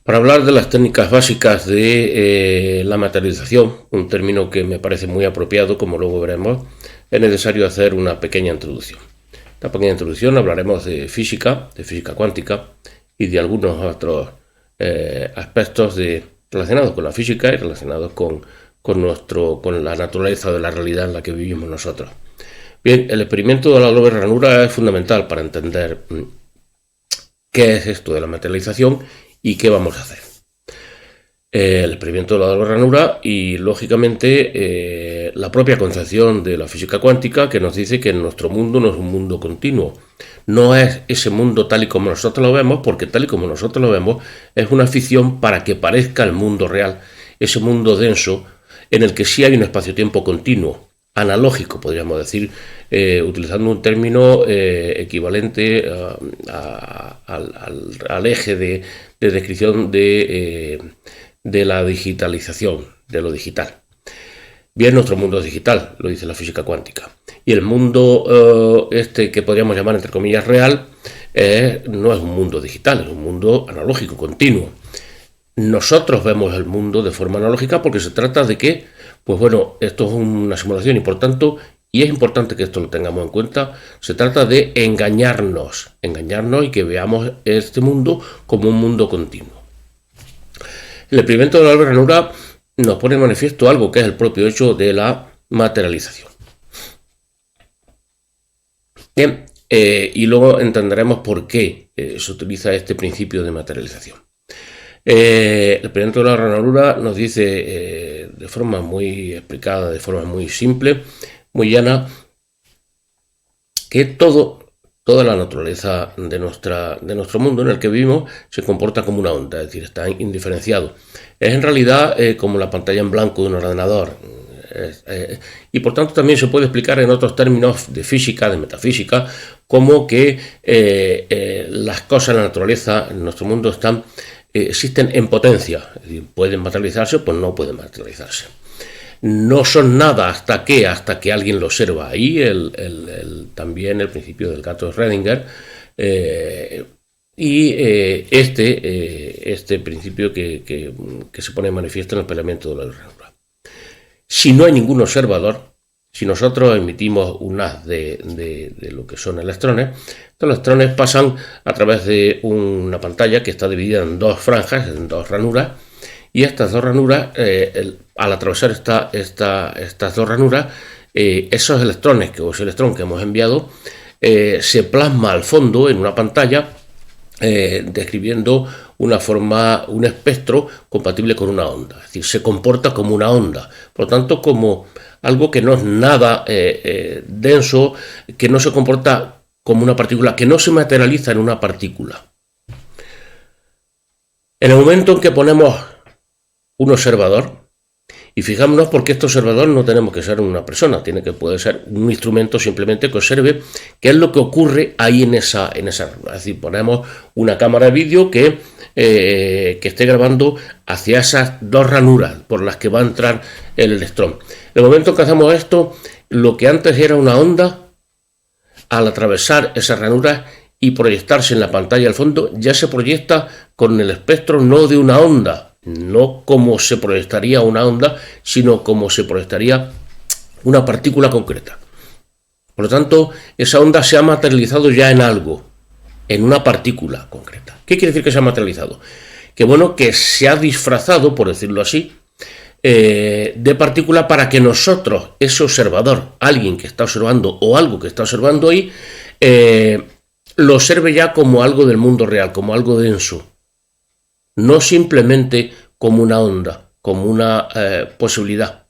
Para hablar de las técnicas básicas de la materialización, un término que me parece muy apropiado, como luego veremos, es necesario hacer una pequeña introducción. En esta pequeña introducción hablaremos de física cuántica y de algunos otros aspectos relacionados con la física y relacionados con la naturaleza de la realidad en la que vivimos nosotros. Bien, el experimento de la doble ranura es fundamental para entender qué es esto de la materialización y qué vamos a hacer. El experimento de la doble ranura y, lógicamente, la propia concepción de la física cuántica, que nos dice que nuestro mundo no es un mundo continuo. No es ese mundo tal y como nosotros lo vemos, porque tal y como nosotros lo vemos es una ficción para que parezca el mundo real, ese mundo denso en el que sí hay un espacio-tiempo continuo, analógico, podríamos decir, utilizando un término equivalente al eje de descripción de la digitalización, de lo digital. Bien, nuestro mundo es digital, lo dice la física cuántica. Y el mundo que podríamos llamar, entre comillas, real, no es un mundo digital, es un mundo analógico, continuo. Nosotros vemos el mundo de forma analógica porque se trata de que, pues bueno, esto es una simulación y por tanto, y es importante que esto lo tengamos en cuenta, se trata de engañarnos y que veamos este mundo como un mundo continuo. El experimento de la doble ranura nos pone en manifiesto algo que es el propio hecho de la materialización. Bien, y luego entenderemos por qué se utiliza este principio de materialización. El experimento de la ranura nos dice de forma muy explicada, de forma muy simple, muy llana, que toda la naturaleza de nuestro mundo en el que vivimos se comporta como una onda, es decir, está indiferenciado. Es en realidad como la pantalla en blanco de un ordenador. Y por tanto también se puede explicar en otros términos de física, de metafísica, como que las cosas en la naturaleza, en nuestro mundo, existen en potencia, es decir, pueden materializarse, pues no pueden materializarse. No son nada hasta que alguien lo observa. Ahí también el principio del gato de Schrödinger este principio que se pone en manifiesto en el experimento de la ranura. Si no hay ningún observador, si nosotros emitimos un haz de lo que son electrones, estos electrones pasan a través de una pantalla que está dividida en dos franjas, en dos ranuras, y estas dos ranuras, al atravesar estas dos ranuras, esos electrones, ese electrón que hemos enviado, se plasma al fondo en una pantalla describiendo un espectro compatible con una onda. Es decir, se comporta como una onda, por lo tanto como algo que no es nada denso, que no se comporta como una partícula, que no se materializa en una partícula. En el momento en que ponemos un observador, y fijámonos porque este observador no tenemos que ser una persona, puede ser un instrumento simplemente que observe qué es lo que ocurre ahí en esa ranura. Es decir, ponemos una cámara de vídeo que esté grabando hacia esas dos ranuras por las que va a entrar el electrón. En el momento que hacemos esto, lo que antes era una onda, al atravesar esas ranuras y proyectarse en la pantalla al fondo, ya se proyecta con el espectro no de una onda, no como se proyectaría una onda, sino como se proyectaría una partícula concreta. Por lo tanto, esa onda se ha materializado ya en algo, en una partícula concreta. ¿Qué quiere decir que se ha materializado? Que se ha disfrazado, por decirlo así, de partícula para que nosotros, ese observador, alguien que está observando o algo que está observando ahí, lo observe ya como algo del mundo real, como algo denso. No simplemente como una onda, como una posibilidad.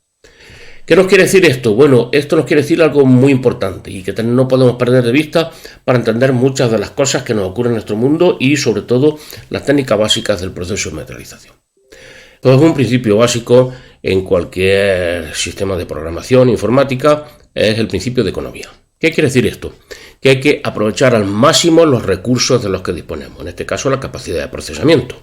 ¿Qué nos quiere decir esto? Bueno, esto nos quiere decir algo muy importante y que no podemos perder de vista para entender muchas de las cosas que nos ocurren en nuestro mundo y sobre todo las técnicas básicas del proceso de materialización. Pues un principio básico en cualquier sistema de programación informática es el principio de economía. ¿Qué quiere decir esto? Que hay que aprovechar al máximo los recursos de los que disponemos, en este caso la capacidad de procesamiento.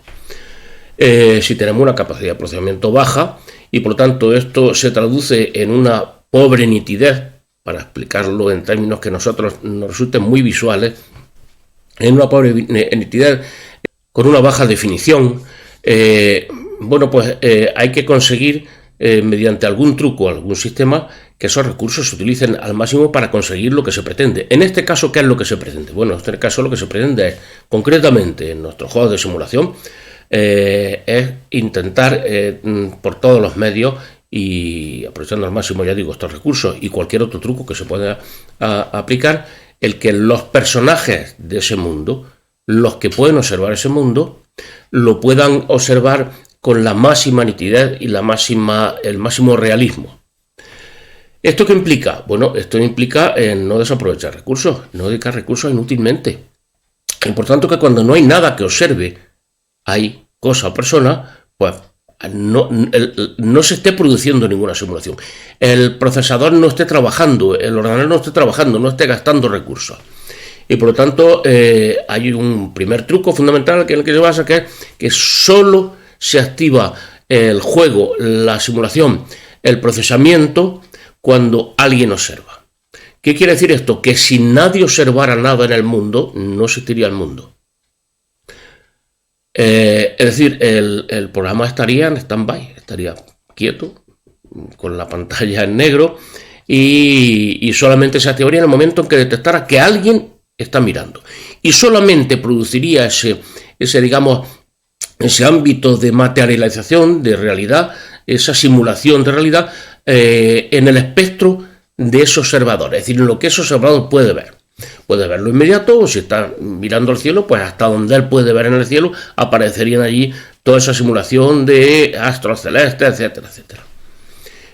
Si tenemos una capacidad de procesamiento baja y por lo tanto esto se traduce en una pobre nitidez, para explicarlo en términos que a nosotros nos resulten muy visuales, en una pobre nitidez con una baja definición, Bueno, pues hay que conseguir, mediante algún truco, algún sistema, que esos recursos se utilicen al máximo para conseguir lo que se pretende. En este caso, ¿qué es lo que se pretende? Bueno, en este caso lo que se pretende es, concretamente en nuestros juegos de simulación, es intentar por todos los medios y aprovechando al máximo, ya digo, estos recursos y cualquier otro truco que se pueda aplicar, el que los personajes de ese mundo, los que pueden observar ese mundo, lo puedan observar con la máxima nitidez y el máximo realismo. ¿Esto qué implica? Bueno, esto implica no desaprovechar recursos, no dedicar recursos inútilmente. Es importante que cuando no hay nada que observe, hay cosa o persona, pues no se esté produciendo ninguna simulación. El procesador no esté trabajando, el ordenador no esté trabajando, no esté gastando recursos. Y por lo tanto, hay un primer truco fundamental en el que se basa, que es que solo se activa el juego, la simulación, el procesamiento, cuando alguien observa. ¿Qué quiere decir esto? Que si nadie observara nada en el mundo, no existiría el mundo. Es decir, el programa estaría en stand-by, estaría quieto, con la pantalla en negro, y solamente se activaría en el momento en que detectara que alguien está mirando. Y solamente produciría ese ámbito de materialización, de realidad, esa simulación de realidad, en el espectro de ese observador, es decir, en lo que ese observador puede ver. Puede verlo inmediato, o si está mirando al cielo, pues hasta donde él puede ver en el cielo, aparecerían allí toda esa simulación de astros celestes, etcétera, etcétera.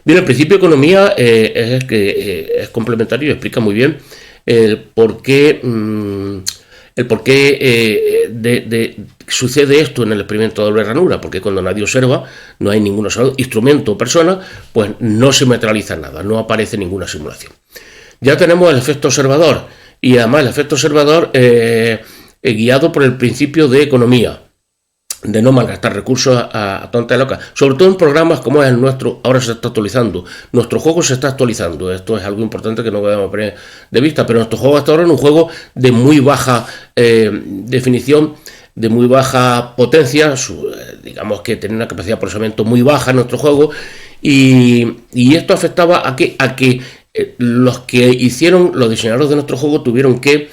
Bien, el principio de economía es complementario y explica muy bien el por qué sucede esto en el experimento de doble ranura, porque cuando nadie observa, no hay ningún instrumento o persona, pues no se materializa nada, no aparece ninguna simulación. Ya tenemos el efecto observador, y además el efecto observador guiado por el principio de economía, de no malgastar recursos a tonta y loca, sobre todo en programas como es el nuestro. Ahora se está actualizando, nuestro juego se está actualizando, esto es algo importante que no debemos perder de vista, pero nuestro juego hasta ahora es un juego de muy baja definición, de muy baja potencia, digamos que tenía una capacidad de procesamiento muy baja en nuestro juego, y esto afectaba a que los que hicieron, los diseñadores de nuestro juego, tuvieron que,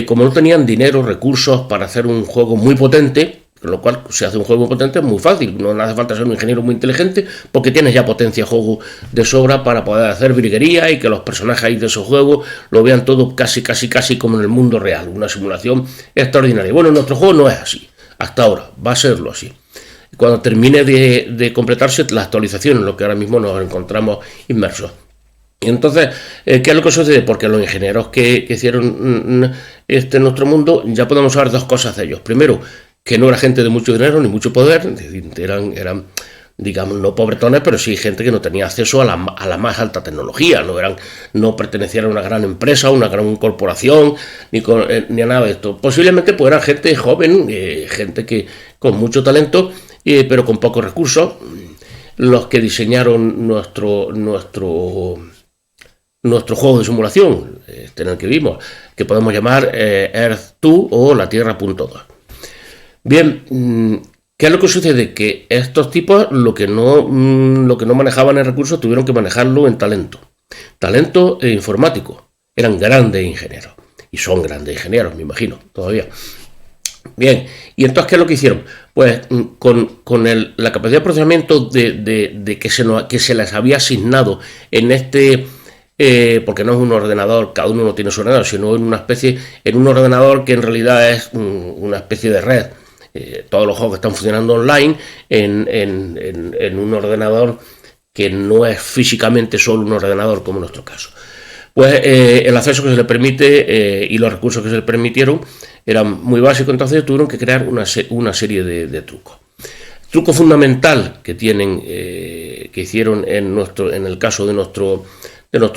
como no tenían dinero, recursos para hacer un juego muy potente, con lo cual se hace un juego muy potente, es muy fácil, no hace falta ser un ingeniero muy inteligente, porque tienes ya potencia de juego de sobra para poder hacer virguería y que los personajes ahí de esos juegos lo vean todo casi como en el mundo real, una simulación extraordinaria. Bueno, nuestro juego no es así, hasta ahora, va a serlo así. Cuando termine de completarse la actualización, en lo que ahora mismo nos encontramos inmersos. Y entonces, ¿qué es lo que sucede? Porque los ingenieros que hicieron nuestro mundo, ya podemos saber dos cosas de ellos. Primero, que no era gente de mucho dinero ni mucho poder, eran digamos, no pobretones, pero sí gente que no tenía acceso a la más alta tecnología, no pertenecían a una gran empresa, a una gran corporación, ni a nada de esto. Posiblemente pues eran gente joven, gente que con mucho talento, pero con pocos recursos, los que diseñaron nuestro juego de simulación, en el que vimos, que podemos llamar Earth 2 o la Tierra.2. Bien, ¿qué es lo que sucede? Que estos tipos lo que no manejaban en recursos tuvieron que manejarlo en talento informático. Eran grandes ingenieros, y son grandes ingenieros, me imagino, todavía. Bien, y entonces, ¿qué es lo que hicieron? Pues con la capacidad de procesamiento que se les había asignado en porque no es un ordenador, cada uno no tiene su ordenador, sino en un ordenador que en realidad es una especie de red. Todos los juegos que están funcionando online en un ordenador que no es físicamente solo un ordenador como en nuestro caso. Pues el acceso que se le permite y los recursos que se le permitieron eran muy básicos, entonces tuvieron que crear una serie de trucos. Truco fundamental que hicieron en el caso de nuestro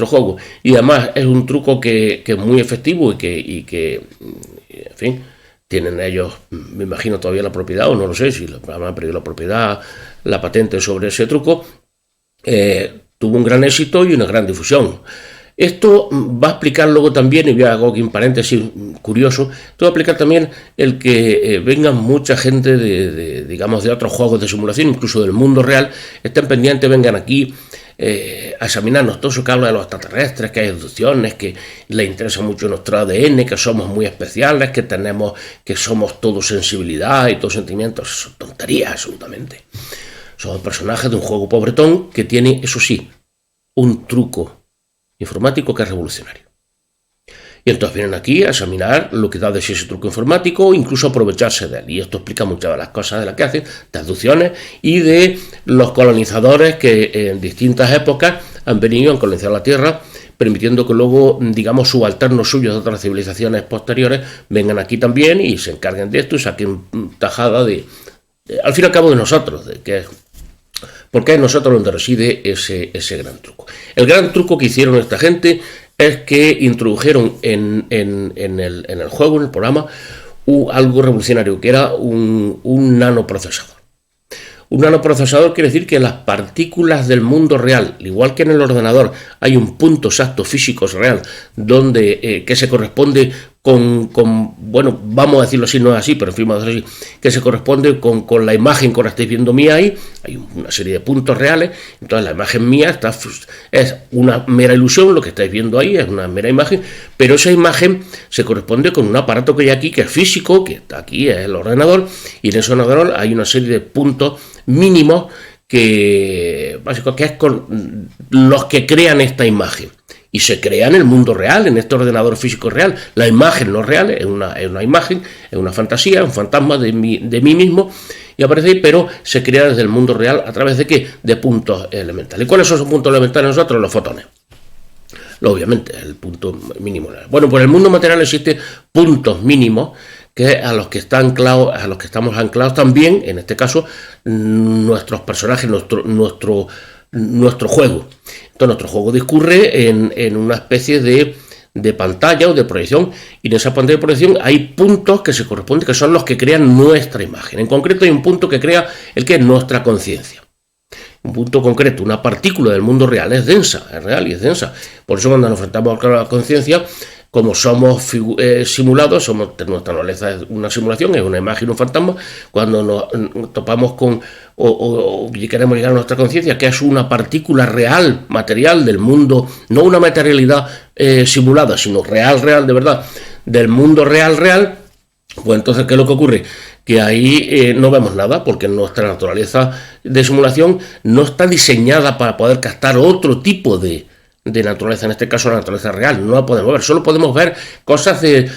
juego, y además es un truco que es muy efectivo y que en fin, tienen ellos, me imagino, todavía la propiedad, o no lo sé, si han perdido la propiedad, la patente sobre ese truco. Tuvo un gran éxito y una gran difusión. Esto va a explicar luego también, y voy a hacer aquí un paréntesis curioso, esto va a explicar también el que vengan mucha gente digamos, de otros juegos de simulación, incluso del mundo real, estén pendientes, vengan aquí a examinarnos todo eso que habla de los extraterrestres, que hay abducciones, que les interesa mucho nuestro ADN, que somos muy especiales, que somos todo sensibilidad y todo sentimientos. Son tonterías, absolutamente. Somos personajes de un juego pobretón que tiene, eso sí, un truco informático que es revolucionario. Y entonces vienen aquí a examinar lo que da de sí ese truco informático, incluso aprovecharse de él. Y esto explica muchas de las cosas de las que hacen, de abducciones y de los colonizadores que en distintas épocas han venido a colonizar la Tierra, permitiendo que luego, digamos, subalternos suyos de otras civilizaciones posteriores vengan aquí también y se encarguen de esto y saquen tajada al fin y al cabo de nosotros, porque es nosotros donde reside ese gran truco. El gran truco que hicieron esta gente es que introdujeron en el juego, en el programa, algo revolucionario, que era un nanoprocesador. Un nanoprocesador quiere decir que las partículas del mundo real, igual que en el ordenador, hay un punto exacto físico real donde que se corresponde bueno, vamos a decirlo así, no es así, pero en fin, vamos a decirlo así, que se corresponde con la imagen que ahora estáis viendo mía ahí, hay una serie de puntos reales, entonces la imagen mía es una mera ilusión, lo que estáis viendo ahí es una mera imagen, pero esa imagen se corresponde con un aparato que hay aquí, que es físico, que está aquí, es el ordenador, y en ese ordenador hay una serie de puntos mínimos que es con los que crean esta imagen. Y se crea en el mundo real, en este ordenador físico real. La imagen no real, es una imagen, es una fantasía, un fantasma de mí mismo, y aparece ahí, pero se crea desde el mundo real a través de ¿qué? De puntos elementales. ¿Y cuáles son esos puntos elementales nosotros? Los fotones. Obviamente, el punto mínimo. Bueno, pues en el mundo material existen puntos mínimos que a los que estamos anclados también, en este caso, nuestros personajes, nuestro juego. Entonces nuestro juego discurre en una especie de pantalla o de proyección, y en esa pantalla de proyección hay puntos que se corresponden, que son los que crean nuestra imagen. En concreto hay un punto que crea el que es nuestra conciencia. Un punto concreto, una partícula del mundo real, es densa, es real y es densa. Por eso cuando nos enfrentamos a la conciencia, como somos simulados, nuestra naturaleza es una simulación, es una imagen, un fantasma. Cuando nos topamos con o queremos llegar a nuestra conciencia, que es una partícula real, material del mundo, no una materialidad simulada, sino real, de verdad, del mundo real, pues entonces, ¿qué es lo que ocurre? Que ahí no vemos nada, porque nuestra naturaleza de simulación no está diseñada para poder captar otro tipo de naturaleza, en este caso la naturaleza real, no la podemos ver, solo podemos ver cosas que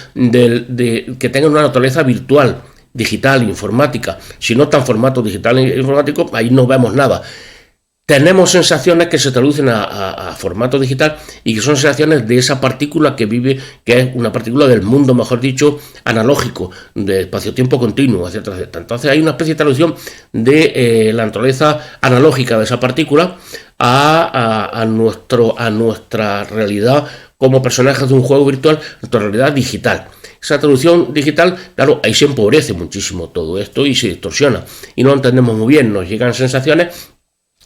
tengan una naturaleza virtual, digital, informática. Si no está en formato digital e informático, ahí no vemos nada. Tenemos sensaciones que se traducen a formato digital y que son sensaciones de esa partícula que vive, que es una partícula del mundo, mejor dicho, analógico, de espacio-tiempo continuo, etcétera, etcétera. Entonces hay una especie de traducción de la naturaleza analógica de esa partícula a nuestra realidad como personajes de un juego virtual, nuestra realidad digital. Esa traducción digital, claro, ahí se empobrece muchísimo todo esto y se distorsiona y no entendemos muy bien, nos llegan sensaciones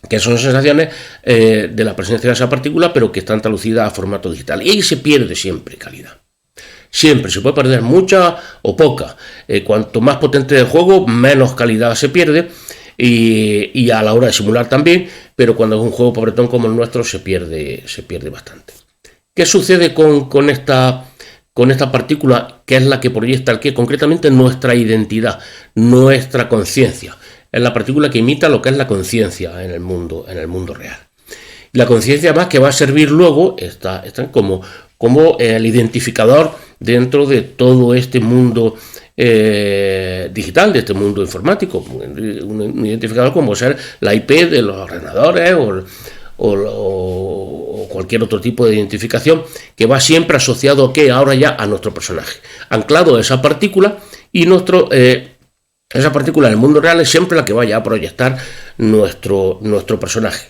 que son sensaciones de la presencia de esa partícula, pero que están traducidas a formato digital. Y ahí se pierde siempre calidad. Siempre se puede perder mucha o poca. Cuanto más potente el juego, menos calidad se pierde. Y a la hora de simular también, pero cuando es un juego pobretón como el nuestro, se pierde bastante. ¿Qué sucede con esta partícula, que es la que proyecta el que concretamente nuestra identidad, nuestra conciencia? Es la partícula que imita lo que es la conciencia en el mundo real. La conciencia más que va a servir luego está como el identificador dentro de todo este mundo digital, de este mundo informático. Un identificador como ser la IP de los ordenadores o cualquier otro tipo de identificación que va siempre asociado ahora ya a nuestro personaje. Anclado a esa partícula y esa partícula en el mundo real es siempre la que vaya a proyectar nuestro personaje.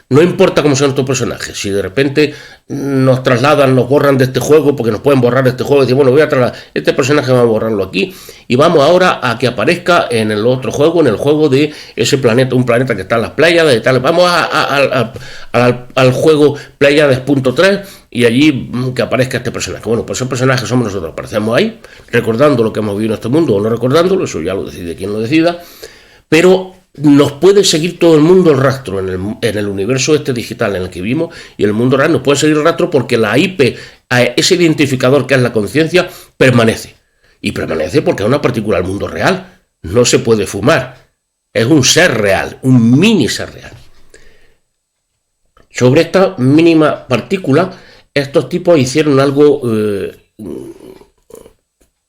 No importa cómo sean tus personajes, si de repente nos trasladan, nos borran de este juego, porque nos pueden borrar de este juego, y decir, bueno, voy a trasladar este personaje, vamos a borrarlo aquí, y vamos ahora a que aparezca en el otro juego, en el juego de ese planeta, un planeta que está en las playas, de tal, vamos al juego Pleiades.3, y allí que aparezca este personaje. Bueno, pues ese personaje somos nosotros, aparecemos ahí, recordando lo que hemos vivido en este mundo, o no recordándolo, eso ya lo decide quien lo decida, pero nos puede seguir todo el mundo el rastro en el universo este digital en el que vivimos, y el mundo real nos puede seguir el rastro porque la IP, ese identificador que es la conciencia, permanece. Y permanece porque es una partícula del mundo real. No se puede fumar. Es un ser real, un mini ser real. Sobre esta mínima partícula, estos tipos hicieron algo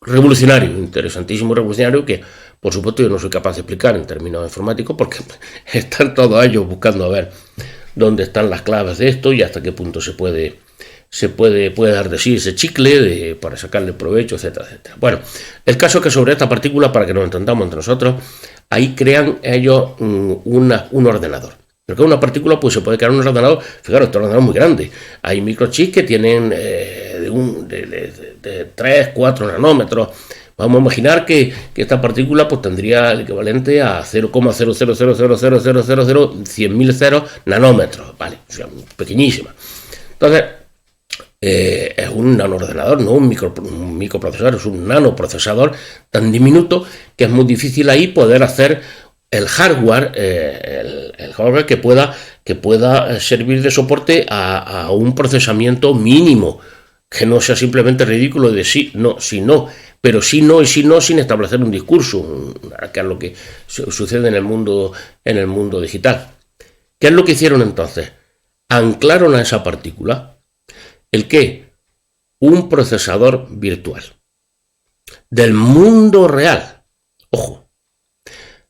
revolucionario, interesantísimo, revolucionario, que por supuesto yo no soy capaz de explicar en términos informáticos porque están todos ellos buscando a ver dónde están las claves de esto y hasta qué punto se puede dar de sí ese chicle para sacarle provecho, etcétera, etcétera. Bueno, el caso es que sobre esta partícula, para que nos entendamos entre nosotros, ahí crean ellos un ordenador. Pero que una partícula, pues se puede crear un ordenador. Fijaros, este ordenador es muy grande. Hay microchips que tienen de 3, 4 nanómetros. Vamos a imaginar que esta partícula pues tendría el equivalente a 0,00000000100.000 ceros nanómetros, ¿vale? O sea, pequeñísima. Entonces, es un nanoordenador, no un microprocesador, es un nanoprocesador tan diminuto que es muy difícil ahí poder hacer el hardware, el hardware que pueda servir de soporte a un procesamiento mínimo, que no sea simplemente ridículo de sí, no, sí, no, pero sí, no y sí, no, sin establecer un discurso, que es lo que sucede en el mundo digital. ¿Qué es lo que hicieron entonces? Anclaron a esa partícula ¿el qué? Un procesador virtual del mundo real. Ojo,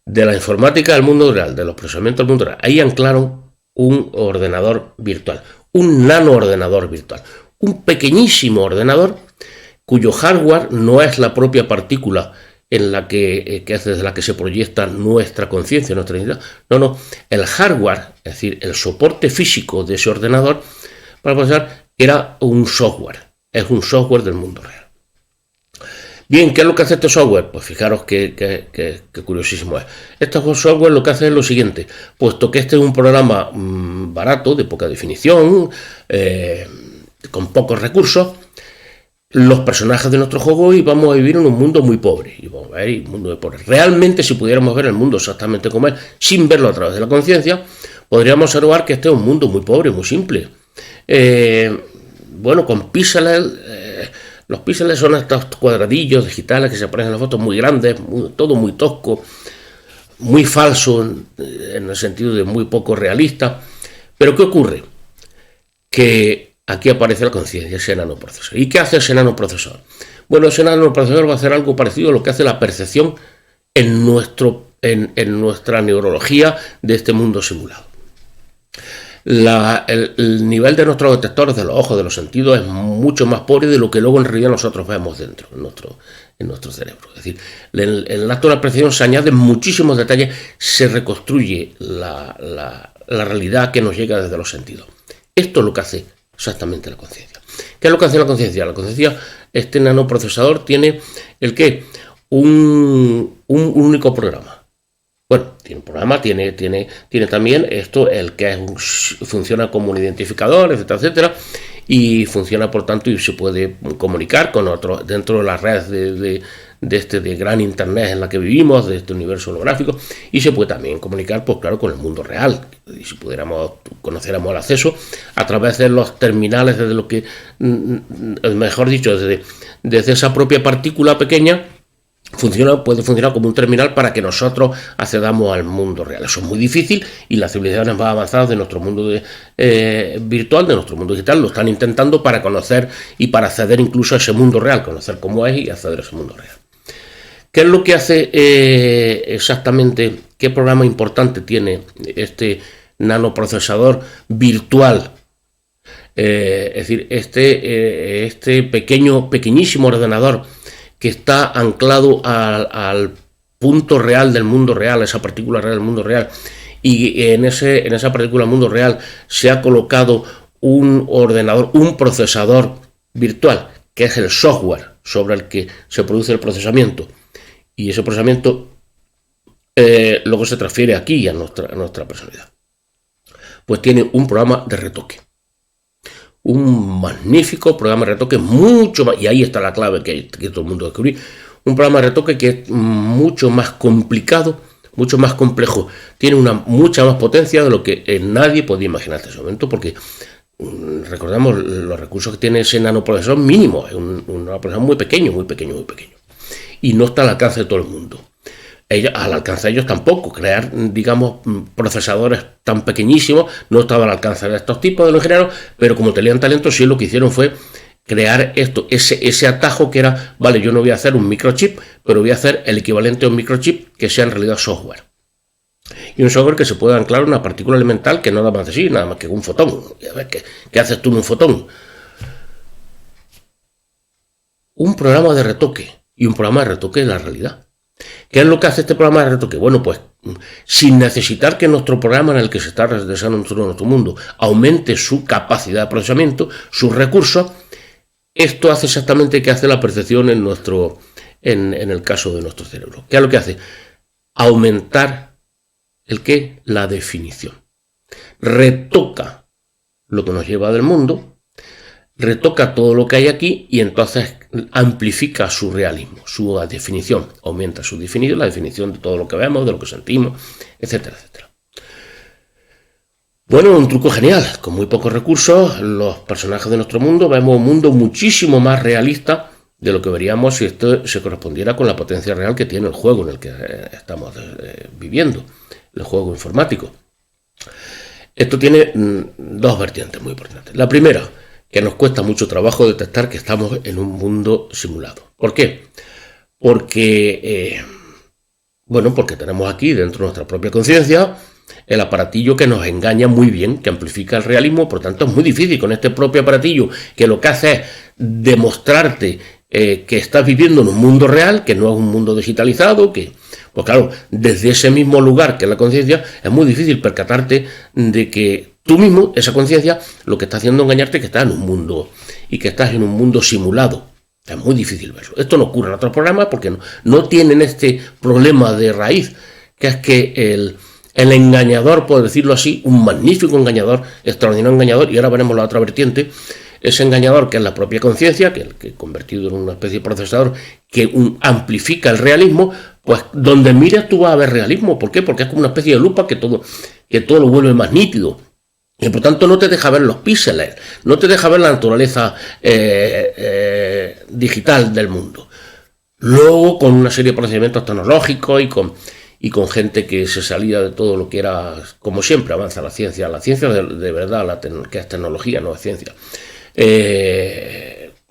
de la informática del mundo real, de los procesamientos del mundo real. Ahí anclaron un ordenador virtual, un nanoordenador virtual, un pequeñísimo ordenador cuyo hardware no es la propia partícula en la que es desde la que se proyecta nuestra conciencia, nuestra identidad. No, el hardware, es decir, el soporte físico de ese ordenador para procesar era un software, es un software del mundo real. Bien, ¿qué es lo que hace este software? Pues fijaros qué curiosísimo es. Este software lo que hace es lo siguiente, puesto que este es un programa barato, de poca definición, con pocos recursos, los personajes de nuestro juego íbamos a vivir en un mundo muy pobre, íbamos a ver un mundo muy pobre. Realmente, si pudiéramos ver el mundo exactamente como es, sin verlo a través de la conciencia, podríamos observar que este es un mundo muy pobre, muy simple. Bueno, con píxeles, los píxeles son estos cuadradillos digitales que se aparecen en las fotos muy grandes, todo muy tosco, muy falso en el sentido de muy poco realista. Pero ¿qué ocurre? Que aquí aparece la conciencia, ese nanoprocesador. ¿Y qué hace ese nanoprocesador? Bueno, ese nanoprocesador va a hacer algo parecido a lo que hace la percepción en nuestra neurología de este mundo simulado. El nivel de nuestros detectores, de los ojos, de los sentidos, es mucho más pobre de lo que luego en realidad nosotros vemos dentro, en nuestro cerebro. Es decir, en el acto de la percepción se añaden muchísimos detalles, se reconstruye la realidad que nos llega desde los sentidos. Esto es lo que hace exactamente la conciencia. ¿Qué es lo que hace la conciencia? La conciencia, este nanoprocesador tiene ¿el qué? Un único programa. Bueno, tiene un programa, tiene también esto, el que funciona como un identificador, etcétera, etcétera, y funciona por tanto y se puede comunicar con otros dentro de las redes de gran internet en la que vivimos, de este universo holográfico, y se puede también comunicar, pues claro, con el mundo real. Y si conociéramos el acceso a través de los terminales, desde lo que, mejor dicho, desde esa propia partícula pequeña, puede funcionar como un terminal para que nosotros accedamos al mundo real. Eso es muy difícil y las civilizaciones más avanzadas de nuestro mundo virtual, de nuestro mundo digital, lo están intentando para conocer y para acceder incluso a ese mundo real, conocer cómo es y acceder a ese mundo real. ¿Qué es lo que hace exactamente? ¿Qué programa importante tiene este nanoprocesador virtual? Es decir, este pequeñísimo ordenador que está anclado al punto real del mundo real, esa partícula real del mundo real, y en esa partícula mundo real se ha colocado un ordenador, un procesador virtual, que es el software sobre el que se produce el procesamiento, y ese procesamiento luego se transfiere aquí a nuestra personalidad. Pues tiene un programa de retoque, un magnífico programa de retoque, mucho más, y ahí está la clave que todo el mundo descubrí, un programa de retoque que es mucho más complicado, mucho más complejo, tiene mucha más potencia de lo que nadie podía imaginar hasta ese momento, porque recordamos los recursos que tiene ese nanoprocesador mínimo, es un nanoprocesador muy pequeño, y no está al alcance de todo el mundo. Al alcance de ellos tampoco, crear, digamos, procesadores tan pequeñísimos no estaba al alcance de estos tipos de los ingenieros, pero como tenían talento, sí lo que hicieron fue crear ese atajo que era, vale, yo no voy a hacer un microchip, pero voy a hacer el equivalente a un microchip que sea en realidad software. Y un software que se pueda anclar a una partícula elemental que no da más de sí, nada más que un fotón. A ver, ¿qué haces tú en un fotón? Un programa de retoque, y un programa de retoque de la realidad. ¿Qué es lo que hace este programa de retoque? Bueno, pues sin necesitar que nuestro programa en el que se está desarrollando nuestro mundo aumente su capacidad de procesamiento, sus recursos, esto hace exactamente que hace la percepción en el caso de nuestro cerebro. ¿Qué es lo que hace? Aumentar la definición. Retoca lo que nos lleva del mundo, retoca todo lo que hay aquí y entonces amplifica su realismo, su definición, aumenta su definición, la definición de todo lo que vemos, de lo que sentimos, etcétera, etcétera. Bueno, un truco genial, con muy pocos recursos, los personajes de nuestro mundo, vemos un mundo muchísimo más realista de lo que veríamos si esto se correspondiera con la potencia real que tiene el juego en el que estamos viviendo, el juego informático. Esto tiene dos vertientes muy importantes. La primera, que nos cuesta mucho trabajo detectar que estamos en un mundo simulado. ¿Por qué? Porque tenemos aquí dentro de nuestra propia conciencia el aparatillo que nos engaña muy bien, que amplifica el realismo, por tanto es muy difícil con este propio aparatillo que lo que hace es demostrarte que estás viviendo en un mundo real, que no es un mundo digitalizado, pues claro, desde ese mismo lugar que es la conciencia, es muy difícil percatarte de que tú mismo, esa conciencia, lo que está haciendo es engañarte que estás en un mundo y que estás en un mundo simulado. Es muy difícil verlo. Esto no ocurre en otros programas porque no tienen este problema de raíz, que es que el engañador, por decirlo así, un magnífico engañador, extraordinario engañador, y ahora veremos la otra vertiente, ese engañador que es la propia conciencia, que convertido en una especie de procesador que amplifica el realismo, pues donde mires tú vas a ver realismo. ¿Por qué? Porque es como una especie de lupa que todo lo vuelve más nítido. Y por tanto no te deja ver los píxeles, no te deja ver la naturaleza digital del mundo. Luego, con una serie de procedimientos tecnológicos y con gente que se salía de todo lo que era, como siempre avanza la ciencia de verdad, que es tecnología, no es ciencia,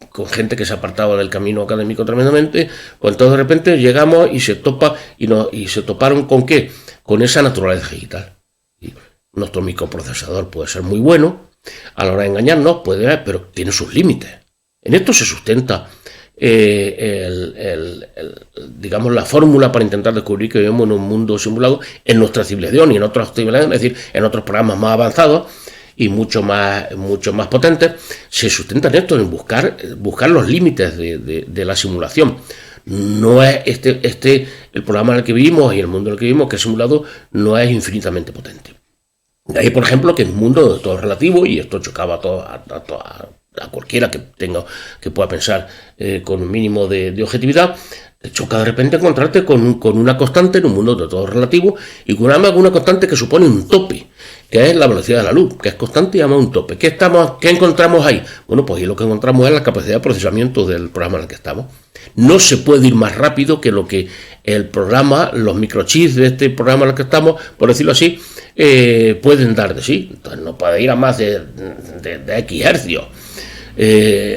con gente que se apartaba del camino académico tremendamente, pues entonces de repente llegamos y se toparon ¿con qué? Con esa naturaleza digital. Y nuestro microprocesador puede ser muy bueno, a la hora de engañarnos puede ver, pero tiene sus límites. En esto se sustenta digamos la fórmula para intentar descubrir que vivimos en un mundo simulado en nuestra civilización y en otras civilizaciones, es decir, en otros programas más avanzados y mucho más potentes, se sustenta en esto, en buscar los límites de la simulación. No es el programa en el que vivimos y el mundo en el que vivimos, que es simulado, no es infinitamente potente. De ahí, por ejemplo, que en un mundo todo es relativo, y esto chocaba a cualquiera que pueda pensar con un mínimo de objetividad, te choca de repente encontrarte con una constante en un mundo de todo relativo y con una constante que supone un tope, que es la velocidad de la luz, que es constante y llama un tope. ¿Qué encontramos ahí? Bueno, pues ahí lo que encontramos es la capacidad de procesamiento del programa en el que estamos. No se puede ir más rápido que lo que el programa, los microchips de este programa en el que estamos, por decirlo así, pueden dar de sí. Entonces no puede ir a más de X hercios.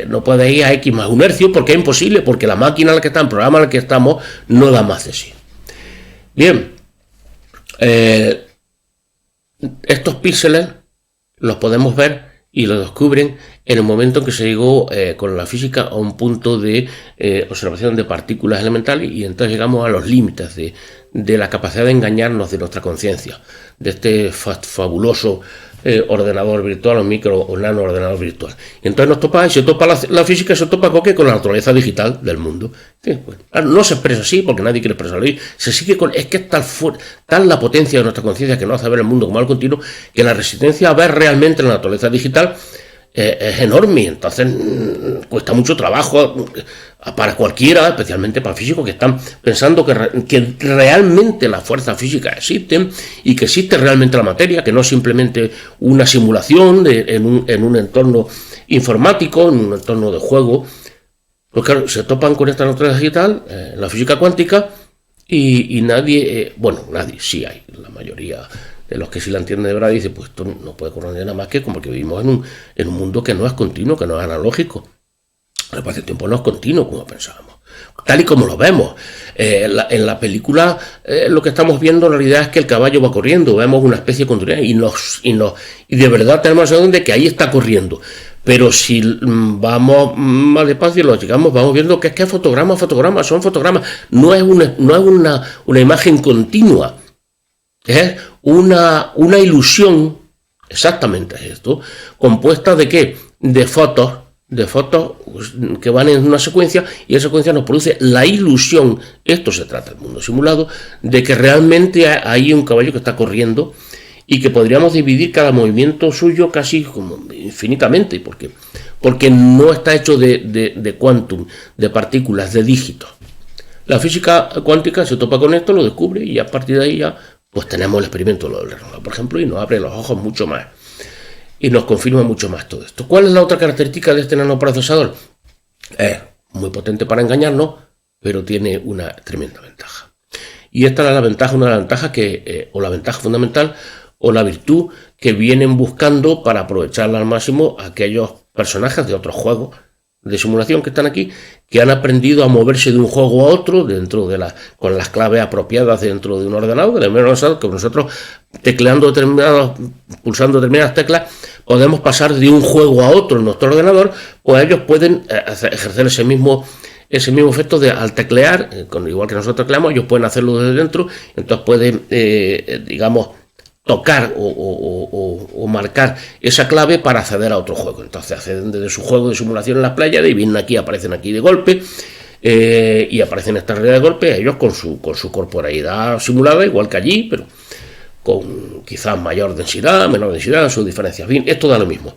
No puede ir a X más un hercio porque es imposible, porque la máquina en la que está, el programa en el que estamos, no da más de sí. Bien, estos píxeles los podemos ver y los descubren en el momento en que se llegó con la física a un punto de observación de partículas elementales, y entonces llegamos a los límites de la capacidad de engañarnos de nuestra conciencia, de este fabuloso ordenador virtual o micro o nano ordenador virtual. Y entonces nos topa, y se topa la física, se topa con la naturaleza digital del mundo. Sí, pues, no se expresa así porque nadie quiere expresarlo ahí. Se sigue con, es que es tal la potencia de nuestra conciencia que nos hace ver el mundo como algo continuo, que la resistencia a ver realmente la naturaleza digital es enorme. Entonces cuesta mucho trabajo para cualquiera, especialmente para físicos que están pensando que realmente las fuerzas físicas existen y que existe realmente la materia, que no es simplemente una simulación en un entorno informático, en un entorno de juego. Pues claro, se topan con esta naturaleza digital, la física cuántica, y nadie, nadie, sí hay, la mayoría de los que sí la entienden de verdad dicen, pues esto no puede correr nada más que como que vivimos en un mundo que no es continuo, que no es analógico. El espacio tiempo no es continuo como pensábamos, tal y como lo vemos. En la película lo que estamos viendo en realidad es que el caballo va corriendo, vemos una especie de continuidad y de verdad tenemos la sensación de que ahí está corriendo. Pero si vamos más despacio y lo llegamos, vamos viendo que es que fotogramas son fotogramas, no es una imagen continua, es una ilusión, exactamente esto, compuesta ¿de qué? De fotos que van en una secuencia, y esa secuencia nos produce la ilusión, esto se trata del mundo simulado, de que realmente hay un caballo que está corriendo y que podríamos dividir cada movimiento suyo casi como infinitamente, porque no está hecho de quantum, de partículas, de dígitos. La física cuántica se topa con esto, lo descubre, y a partir de ahí ya pues tenemos el experimento del reloj, por ejemplo, y nos abre los ojos mucho más y nos confirma mucho más todo esto. ¿Cuál es la otra característica de este nanoprocesador? Es muy potente para engañarnos, pero tiene una tremenda ventaja. Y esta es la ventaja, una de las ventajas o la ventaja fundamental, o la virtud que vienen buscando para aprovecharla al máximo aquellos personajes de otros juegos de simulación que están aquí, que han aprendido a moverse de un juego a otro con las claves apropiadas dentro de un ordenador, de menos que nosotros pulsando determinadas teclas, podemos pasar de un juego a otro en nuestro ordenador, pues ellos pueden ejercer ese mismo efecto al teclear, igual que nosotros tecleamos, ellos pueden hacerlo desde dentro, entonces pueden, tocar o marcar esa clave para acceder a otro juego. Entonces acceden desde su juego de simulación en las playas, y vienen aquí, aparecen aquí de golpe, y aparecen esta realidad de golpe, ellos con su corporeidad simulada, igual que allí, pero con quizás mayor densidad, menor densidad, sus diferencias. Bien, esto da lo mismo.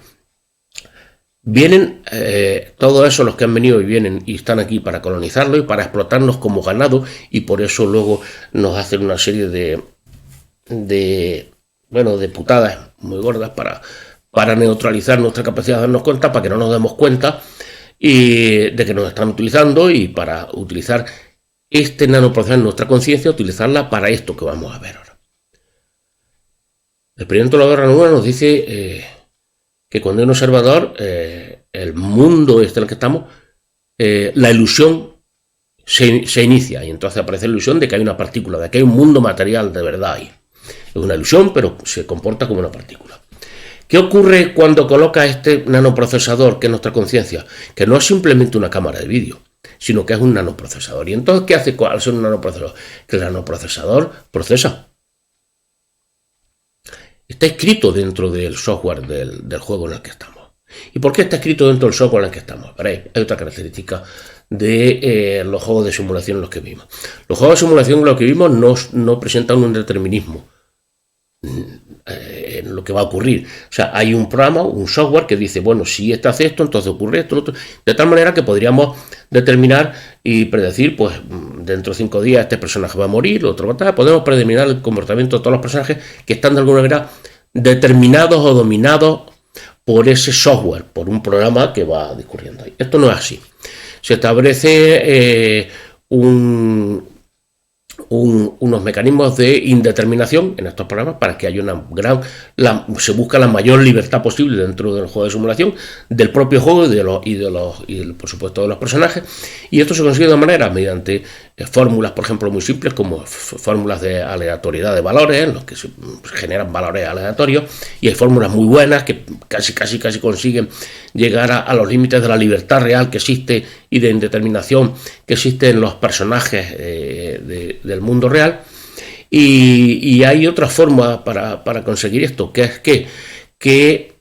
Vienen todos esos los que han venido y vienen y están aquí para colonizarlo y para explotarnos como ganado, y por eso luego nos hacen una serie de putadas muy gordas para neutralizar nuestra capacidad de darnos cuenta, para que no nos demos cuenta y de que nos están utilizando, y para utilizar este nanoprocesador en nuestra conciencia, utilizarla para esto que vamos a ver ahora. El experimento de la guerra nula nos dice que cuando hay un observador, el mundo este en el que estamos, la ilusión se inicia, y entonces aparece la ilusión de que hay una partícula, de que hay un mundo material de verdad ahí. Es una ilusión, pero se comporta como una partícula. ¿Qué ocurre cuando coloca este nanoprocesador, que es nuestra conciencia? Que no es simplemente una cámara de vídeo, sino que es un nanoprocesador. ¿Y entonces qué hace al ser un nanoprocesador? Que el nanoprocesador procesa. Está escrito dentro del software del juego en el que estamos. ¿Y por qué está escrito dentro del software en el que estamos? Veréis, hay otra característica de los juegos de simulación en los que vivimos. Los juegos de simulación en los que vivimos no presentan un determinismo en lo que va a ocurrir. O sea, hay un programa, un software que dice, bueno, si este hace esto, entonces ocurre esto, otro, de tal manera que podríamos determinar y predecir, pues dentro de 5 días este personaje va a morir, otro va a estar. Podemos predeterminar el comportamiento de todos los personajes que están de alguna manera determinados o dominados por ese software, por un programa que va discurriendo ahí. Esto no es así. Se establece unos mecanismos de indeterminación en estos programas para que haya se busca la mayor libertad posible dentro del juego de simulación, del propio juego y por supuesto de los personajes, y esto se consigue de manera mediante fórmulas, por ejemplo, muy simples, como fórmulas de aleatoriedad de valores, en los que se generan valores aleatorios, y hay fórmulas muy buenas que casi consiguen llegar a los límites de la libertad real que existe y de indeterminación que existe en los personajes del mundo real. Y hay otra forma para conseguir esto, que es que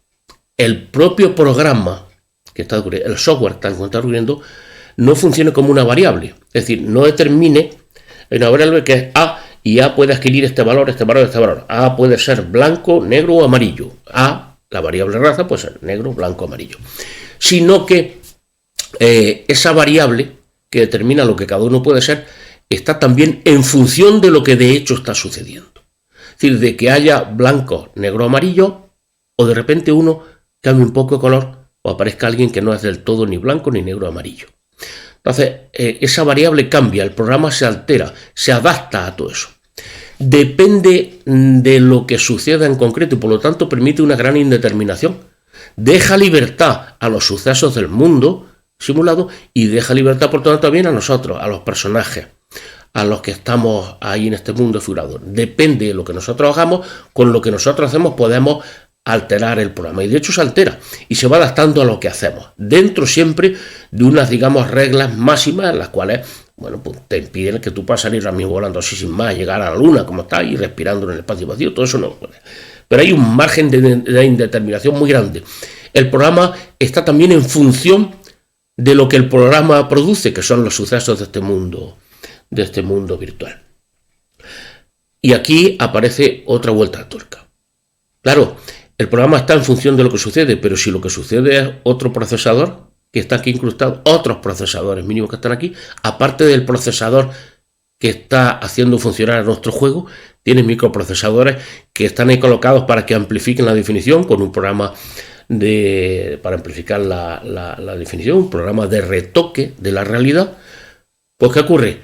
el propio programa que está ocurriendo, el software tal como está ocurriendo, no funcione como una variable. Es decir, no determine una variable que es A, y A puede adquirir este valor, este valor, este valor. A puede ser blanco, negro o amarillo. A, la variable raza, puede ser negro, blanco, amarillo. Sino que esa variable que determina lo que cada uno puede ser, está también en función de lo que de hecho está sucediendo. Es decir, de que haya blanco, negro, amarillo, o de repente uno cambie un poco de color, o aparezca alguien que no es del todo ni blanco, ni negro, amarillo. Entonces, esa variable cambia, el programa se altera, se adapta a todo eso. Depende de lo que suceda en concreto y por lo tanto permite una gran indeterminación. Deja libertad a los sucesos del mundo simulado y deja libertad por tanto también a nosotros, a los personajes, a los que estamos ahí en este mundo figurado. Depende de lo que nosotros hagamos, con lo que nosotros hacemos podemos alterar el programa y de hecho se altera y se va adaptando a lo que hacemos, dentro siempre de unas, digamos, reglas máximas en las cuales, bueno, pues te impiden que tú puedas salir ahora mismo volando así sin más, llegar a la luna como está y respirando en el espacio vacío, todo eso no. Pero hay un margen de indeterminación muy grande. El programa está también en función de lo que el programa produce, que son los sucesos de este mundo virtual. Y aquí aparece otra vuelta a tuerca. Claro, el programa está en función de lo que sucede, pero si lo que sucede es otro procesador que está aquí incrustado, otros procesadores mínimos que están aquí, aparte del procesador que está haciendo funcionar nuestro juego, tiene microprocesadores que están ahí colocados para que amplifiquen la definición con un programa para amplificar la definición, un programa de retoque de la realidad. Pues ¿qué ocurre?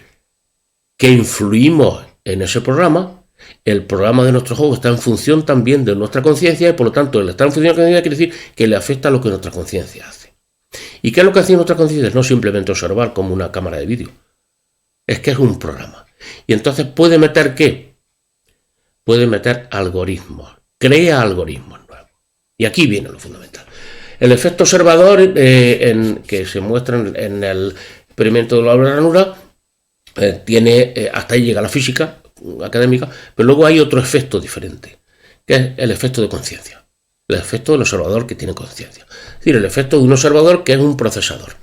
Que influimos en ese programa. El programa de nuestro juego está en función también de nuestra conciencia y por lo tanto el estar en función de la conciencia quiere decir que le afecta a lo que nuestra conciencia hace. ¿Y qué es lo que hace nuestra conciencia? No simplemente observar como una cámara de vídeo. Es que es un programa. Y entonces puede meter ¿qué? Puede meter algoritmos. Crea algoritmos nuevos. Y aquí viene lo fundamental. El efecto observador que se muestra en el experimento de la ranura tiene, hasta ahí llega la física académica, pero luego hay otro efecto diferente, que es el efecto de conciencia, el efecto del observador que tiene conciencia. Es decir, el efecto de un observador que es un procesador,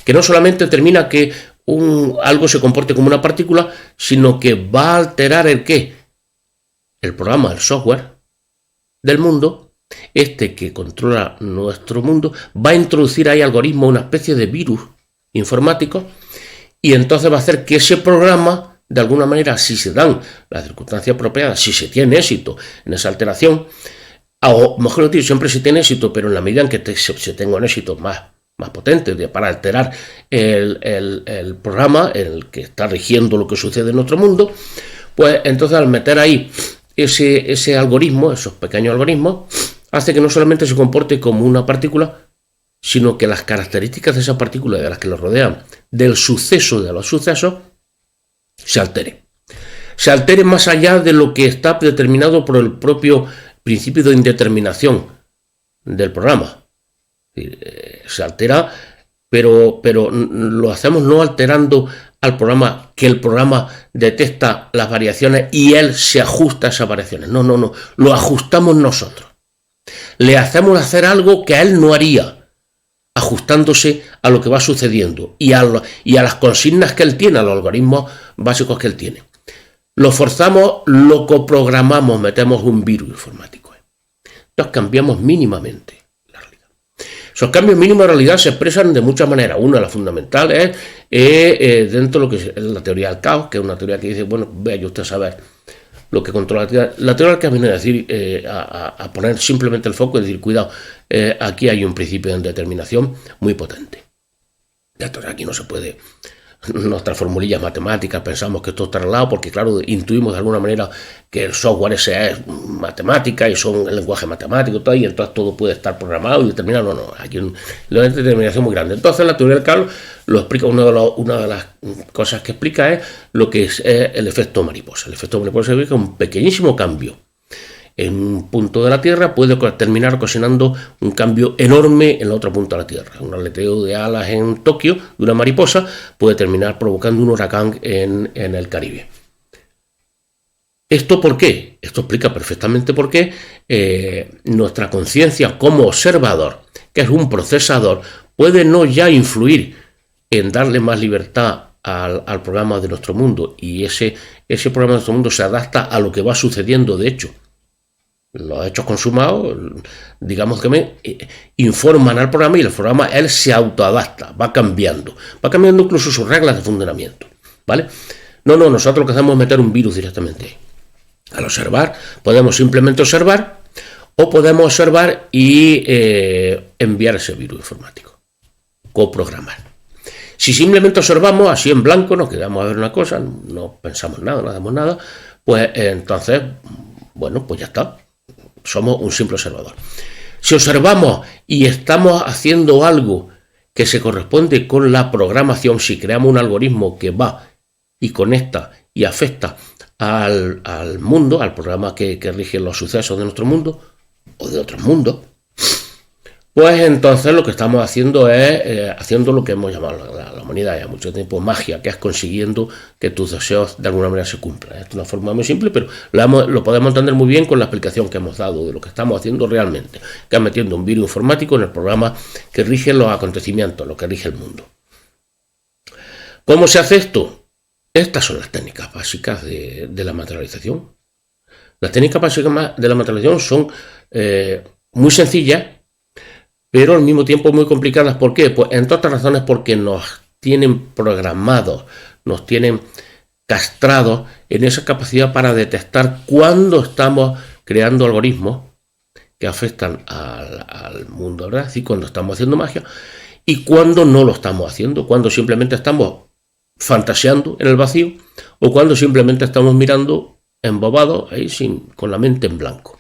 que no solamente determina que algo se comporte como una partícula, sino que va a alterar el qué, el programa, el software del mundo, que controla nuestro mundo, va a introducir ahí algoritmos, una especie de virus informático, y entonces va a hacer que ese programa, de alguna manera, si se dan las circunstancias apropiadas, si se tiene éxito en esa alteración, o mejor dicho, siempre se tiene éxito, pero en la medida en que se tenga un éxito más potente para alterar el programa, el que está rigiendo lo que sucede en nuestro mundo, pues entonces al meter ahí ese algoritmo, esos pequeños algoritmos, hace que no solamente se comporte como una partícula, sino que las características de esa partícula y de las que lo rodean, del suceso de los sucesos, se altere. Se altere más allá de lo que está determinado por el propio principio de indeterminación del programa. Se altera, pero lo hacemos no alterando al programa, que el programa detecta las variaciones y él se ajusta a esas variaciones. No, lo ajustamos nosotros. Le hacemos hacer algo que a él no haría, ajustándose a lo que va sucediendo y a las consignas que él tiene, a los algoritmos básicos que él tiene. Lo forzamos, lo coprogramamos, metemos un virus informático. Entonces cambiamos mínimamente la realidad. Esos cambios mínimos de realidad se expresan de muchas maneras. Una de las fundamentales es dentro de lo que es la teoría del caos, que es una teoría que dice, bueno, vaya usted a saber lo que controla la teoría que viene a decir, a poner simplemente el foco y decir, cuidado, aquí hay un principio de indeterminación muy potente. Entonces aquí no se puede, nuestras formulillas matemáticas, pensamos que esto está arreglado, porque claro, intuimos de alguna manera que el software ese es matemática y son el lenguaje matemático y todo, y entonces todo puede estar programado y determinado. No, aquí hay una determinación muy grande. Entonces la teoría del caos lo explica, una de las cosas que explica es lo que es el efecto mariposa. El efecto mariposa significa un pequeñísimo cambio en un punto de la Tierra puede terminar ocasionando un cambio enorme en la otra punta de la Tierra. Un aleteo de alas en Tokio de una mariposa puede terminar provocando un huracán en el Caribe. ¿Esto por qué? Esto explica perfectamente por qué nuestra conciencia como observador, que es un procesador, puede no ya influir en darle más libertad al programa de nuestro mundo, y ese programa de nuestro mundo se adapta a lo que va sucediendo de hecho. Los hechos consumados, digamos que informan al programa, y el programa él se autoadapta, va cambiando incluso sus reglas de funcionamiento, ¿vale? No, nosotros lo que hacemos es meter un virus directamente ahí. Al observar, podemos simplemente observar, o podemos observar y enviar ese virus informático, coprogramar. Si simplemente observamos así en blanco, nos quedamos a ver una cosa, no pensamos nada, no hacemos nada, pues entonces, bueno, pues ya está. Somos un simple observador. Si observamos y estamos haciendo algo que se corresponde con la programación, si creamos un algoritmo que va y conecta y afecta al mundo, al programa que rige los sucesos de nuestro mundo o de otros mundos, pues entonces lo que estamos haciendo es haciendo lo que hemos llamado la humanidad ya mucho tiempo magia, que es consiguiendo que tus deseos de alguna manera se cumplan. Esto es una forma muy simple, pero lo podemos entender muy bien con la explicación que hemos dado de lo que estamos haciendo realmente, que es metiendo un virus informático en el programa que rige los acontecimientos, lo que rige el mundo. ¿Cómo se hace esto? Estas son las técnicas básicas de la materialización. Las técnicas básicas de la materialización son muy sencillas, pero al mismo tiempo muy complicadas. ¿Por qué? Pues entre otras razones porque nos tienen programados, nos tienen castrados en esa capacidad para detectar cuándo estamos creando algoritmos que afectan al mundo, ¿verdad? Es decir, cuando estamos haciendo magia y cuando no lo estamos haciendo, cuando simplemente estamos fantaseando en el vacío o cuando simplemente estamos mirando embobados ahí con la mente en blanco.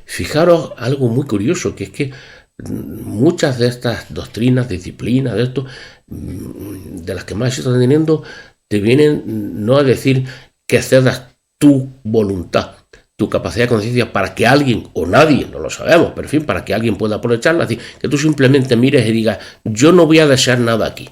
Fijaros algo muy curioso, que es que muchas de estas doctrinas, disciplinas, de esto, de las que más se están teniendo, te vienen no a decir que cedas tu voluntad, tu capacidad de conciencia para que alguien, o nadie, no lo sabemos, pero en fin, para que alguien pueda aprovecharla, es decir, que tú simplemente mires y digas, yo no voy a desear nada aquí,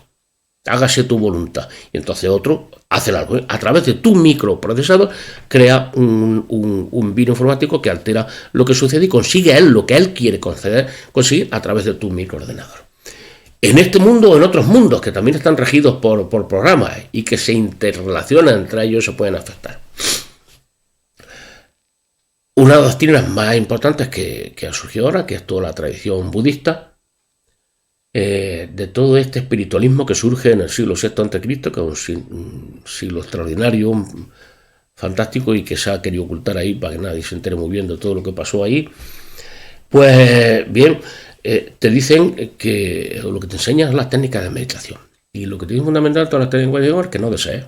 hágase tu voluntad. Y entonces otro hace algo, a través de tu microprocesador crea un virus informático que altera lo que sucede y consigue él lo que él quiere conseguir a través de tu microordenador. En este mundo o en otros mundos que también están regidos por programas y que se interrelacionan entre ellos, se pueden afectar. Una de las doctrinas más importantes que ha surgido ahora, que es toda la tradición budista, de todo este espiritualismo que surge en el siglo VI a.C., que es un siglo extraordinario, fantástico, y que se ha querido ocultar ahí para que nadie se entere muy bien de todo lo que pasó ahí. Pues bien, te dicen que lo que te enseñan es las técnicas de meditación, y lo que te dice fundamental todas las técnicas de meditación es que no desees.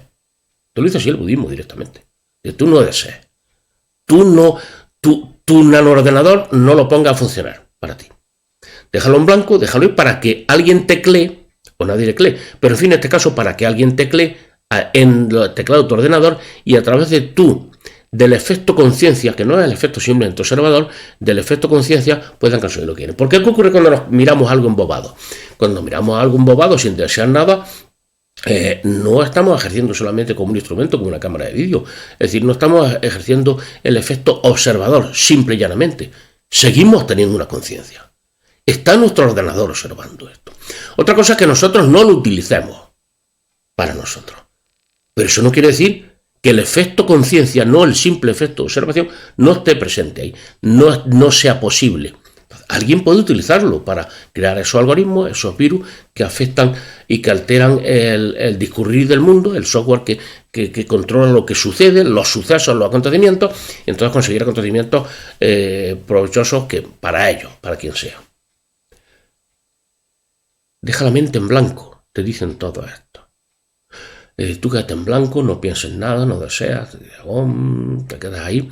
Te lo dice así el budismo directamente, que tú no desees, tu nanoordenador no lo ponga a funcionar para ti. Déjalo en blanco, déjalo ir para que alguien teclee, o nadie teclee, pero en fin, en este caso, para que alguien teclee en el teclado de tu ordenador y a través del efecto conciencia, que no es el efecto simplemente observador, del efecto conciencia puedan conseguir lo que quieren. ¿Por qué ocurre cuando nos miramos algo embobado? Cuando miramos algo embobado sin desear nada, no estamos ejerciendo solamente como un instrumento, como una cámara de vídeo. Es decir, no estamos ejerciendo el efecto observador, simple y llanamente. Seguimos teniendo una conciencia. Está nuestro ordenador observando esto. Otra cosa es que nosotros no lo utilicemos para nosotros. Pero eso no quiere decir que el efecto conciencia, no el simple efecto observación, no esté presente ahí, no sea posible. Alguien puede utilizarlo para crear esos algoritmos, esos virus que afectan y que alteran el discurrir del mundo, el software que controla lo que sucede, los sucesos, los acontecimientos, y entonces conseguir acontecimientos provechosos que para ellos, para quien sea. Deja la mente en blanco, te dicen todo esto. Tú quédate en blanco, no pienses nada, no deseas, te quedas ahí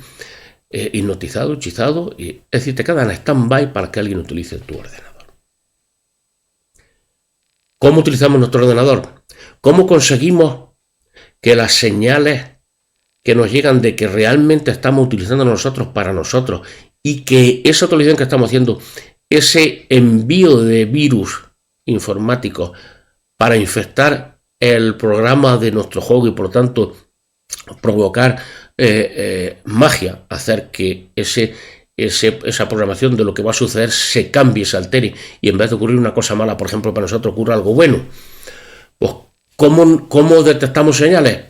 hipnotizado, hechizado, es decir, te quedas en stand-by para que alguien utilice tu ordenador. ¿Cómo utilizamos nuestro ordenador? ¿Cómo conseguimos que las señales que nos llegan de que realmente estamos utilizando nosotros para nosotros y que esa utilización que estamos haciendo, ese envío de virus informáticos para infectar el programa de nuestro juego y por lo tanto provocar magia hacer que esa programación de lo que va a suceder se cambie, se altere, y en vez de ocurrir una cosa mala, por ejemplo, para nosotros ocurre algo bueno. Pues, ¿cómo detectamos señales?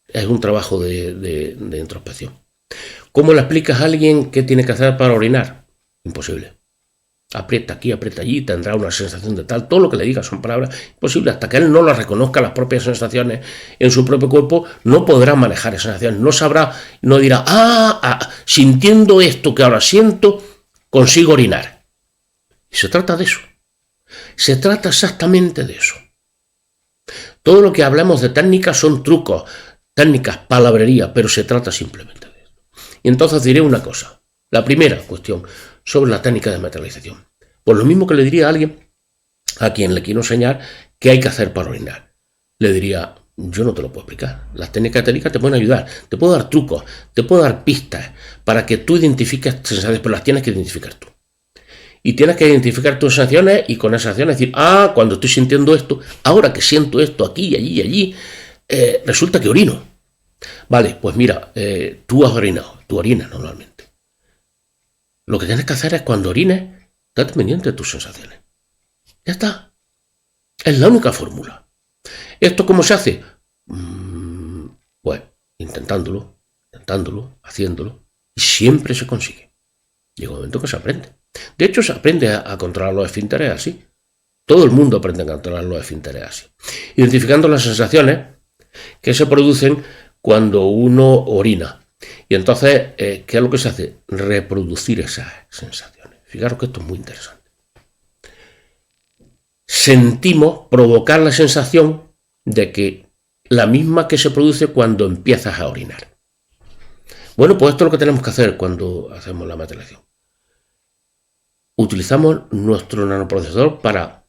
Es un trabajo de introspección. ¿Cómo le explicas a alguien qué tiene que hacer para orinar? Imposible. Aprieta aquí, aprieta allí, tendrá una sensación de tal. Todo lo que le digas son palabras imposibles. Hasta que él no las reconozca, las propias sensaciones en su propio cuerpo, no podrá manejar esas sensaciones. No sabrá, no dirá, sintiendo esto que ahora siento, consigo orinar. Y se trata de eso. Se trata exactamente de eso. Todo lo que hablamos de técnicas son trucos, técnicas, palabrería, pero se trata simplemente de eso. Y entonces diré una cosa. La primera cuestión sobre la técnica de materialización. Pues lo mismo que le diría a alguien a quien le quiero enseñar qué hay que hacer para orinar. Le diría, yo no te lo puedo explicar. Las técnicas técnicas te pueden ayudar, te puedo dar trucos, te puedo dar pistas para que tú identifiques sensaciones, pero las tienes que identificar tú. Y tienes que identificar tus sensaciones y con esas sensaciones decir, cuando estoy sintiendo esto, ahora que siento esto aquí, allí y allí, resulta que orino. Vale, pues mira, tú has orinado, tú orinas normalmente. Lo que tienes que hacer es cuando orines, date pendiente de tus sensaciones. Ya está. Es la única fórmula. ¿Esto cómo se hace? Pues intentándolo, haciéndolo, y siempre se consigue. Llega un momento que se aprende. De hecho, se aprende a controlar los esfínteres así. Todo el mundo aprende a controlar los esfínteres así. Identificando las sensaciones que se producen cuando uno orina. Y entonces, ¿qué es lo que se hace? Reproducir esas sensaciones. Fijaros que esto es muy interesante. Sentimos provocar la sensación de que la misma que se produce cuando empiezas a orinar. Bueno, pues esto es lo que tenemos que hacer cuando hacemos la materialización. Utilizamos nuestro nanoprocesador para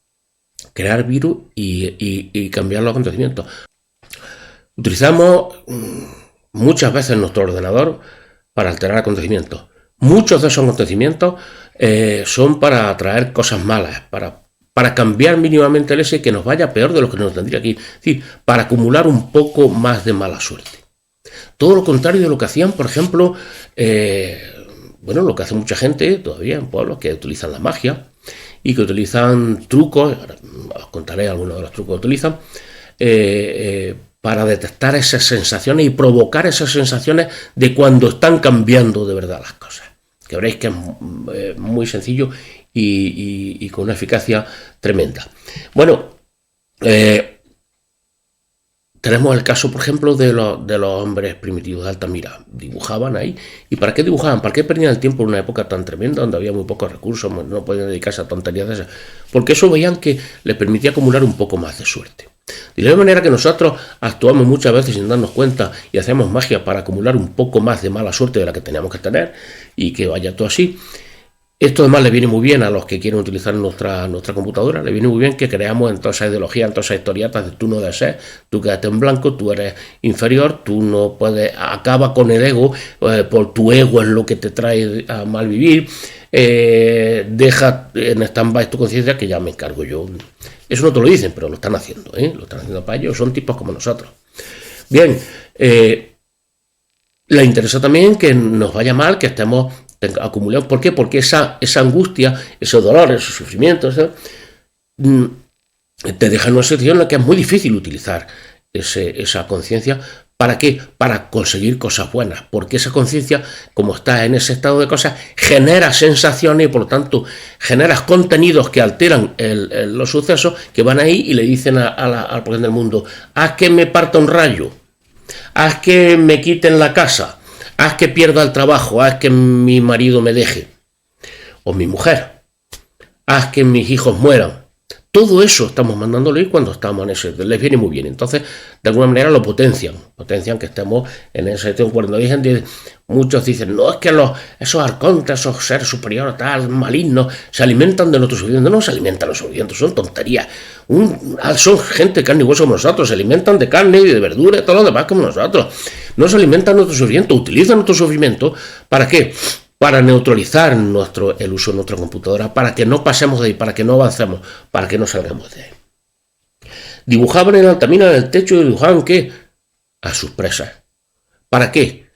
crear virus y cambiar los acontecimientos. Utilizamos muchas veces nuestro ordenador para alterar acontecimientos. Muchos de esos acontecimientos son para atraer cosas malas, para cambiar mínimamente el ese que nos vaya peor de lo que nos tendría que ir. Es decir, para acumular un poco más de mala suerte. Todo lo contrario de lo que hacían, por ejemplo, lo que hace mucha gente todavía en pueblos que utilizan la magia y que utilizan trucos, ahora os contaré algunos de los trucos que utilizan, para detectar esas sensaciones y provocar esas sensaciones de cuando están cambiando de verdad las cosas. Que veréis que es muy sencillo y con una eficacia tremenda. Bueno, tenemos el caso, por ejemplo, de los hombres primitivos de Altamira. Dibujaban ahí. ¿Y para qué dibujaban? ¿Para qué perdían el tiempo en una época tan tremenda donde había muy pocos recursos, no podían dedicarse a tonterías de esas? Porque eso veían que les permitía acumular un poco más de suerte. De la misma manera que nosotros actuamos muchas veces sin darnos cuenta y hacemos magia para acumular un poco más de mala suerte de la que teníamos que tener y que vaya todo así. Esto además le viene muy bien a los que quieren utilizar nuestra computadora, le viene muy bien que creamos en toda esa ideología, en todas esas historietas de tú no debes ser, tú quédate en blanco, tú eres inferior, tú no puedes, acaba con el ego, por tu ego es lo que te trae a mal vivir, deja en stand-by tu conciencia que ya me encargo yo. Eso no te lo dicen, pero lo están haciendo, lo están haciendo para ellos, son tipos como nosotros. Bien, le interesa también que nos vaya mal, que estemos acumulados. ¿Por qué? Porque esa angustia, ese dolor, ese sufrimiento, te deja en una situación en la que es muy difícil utilizar esa conciencia. ¿Para qué? Para conseguir cosas buenas, porque esa conciencia, como está en ese estado de cosas, genera sensaciones y por lo tanto generas contenidos que alteran los sucesos, que van ahí y le dicen al poder del mundo: haz que me parta un rayo, haz que me quiten la casa, haz que pierda el trabajo, haz que mi marido me deje, o mi mujer, haz que mis hijos mueran. Todo eso estamos mandándole y cuando estamos en ese, les viene muy bien. Entonces, de alguna manera lo potencian que estemos en ese sitio. Cuando dicen, muchos dicen, no, es que esos arcontes, esos seres superiores, tal, malignos, se alimentan de nuestros sufrimientos. No se alimentan de los sufrimientos, son tonterías. Son gente de carne y hueso como nosotros, se alimentan de carne y de verdura y todo lo demás como nosotros. No se alimentan de nuestro sufrimiento, utilizan nuestro sufrimiento, ¿para qué? Para neutralizar el uso de nuestra computadora, para que no pasemos de ahí, para que no avancemos, para que no salgamos de ahí. Dibujaban en Altamira en el techo y dibujaban ¿qué? A sus presas. ¿Para qué?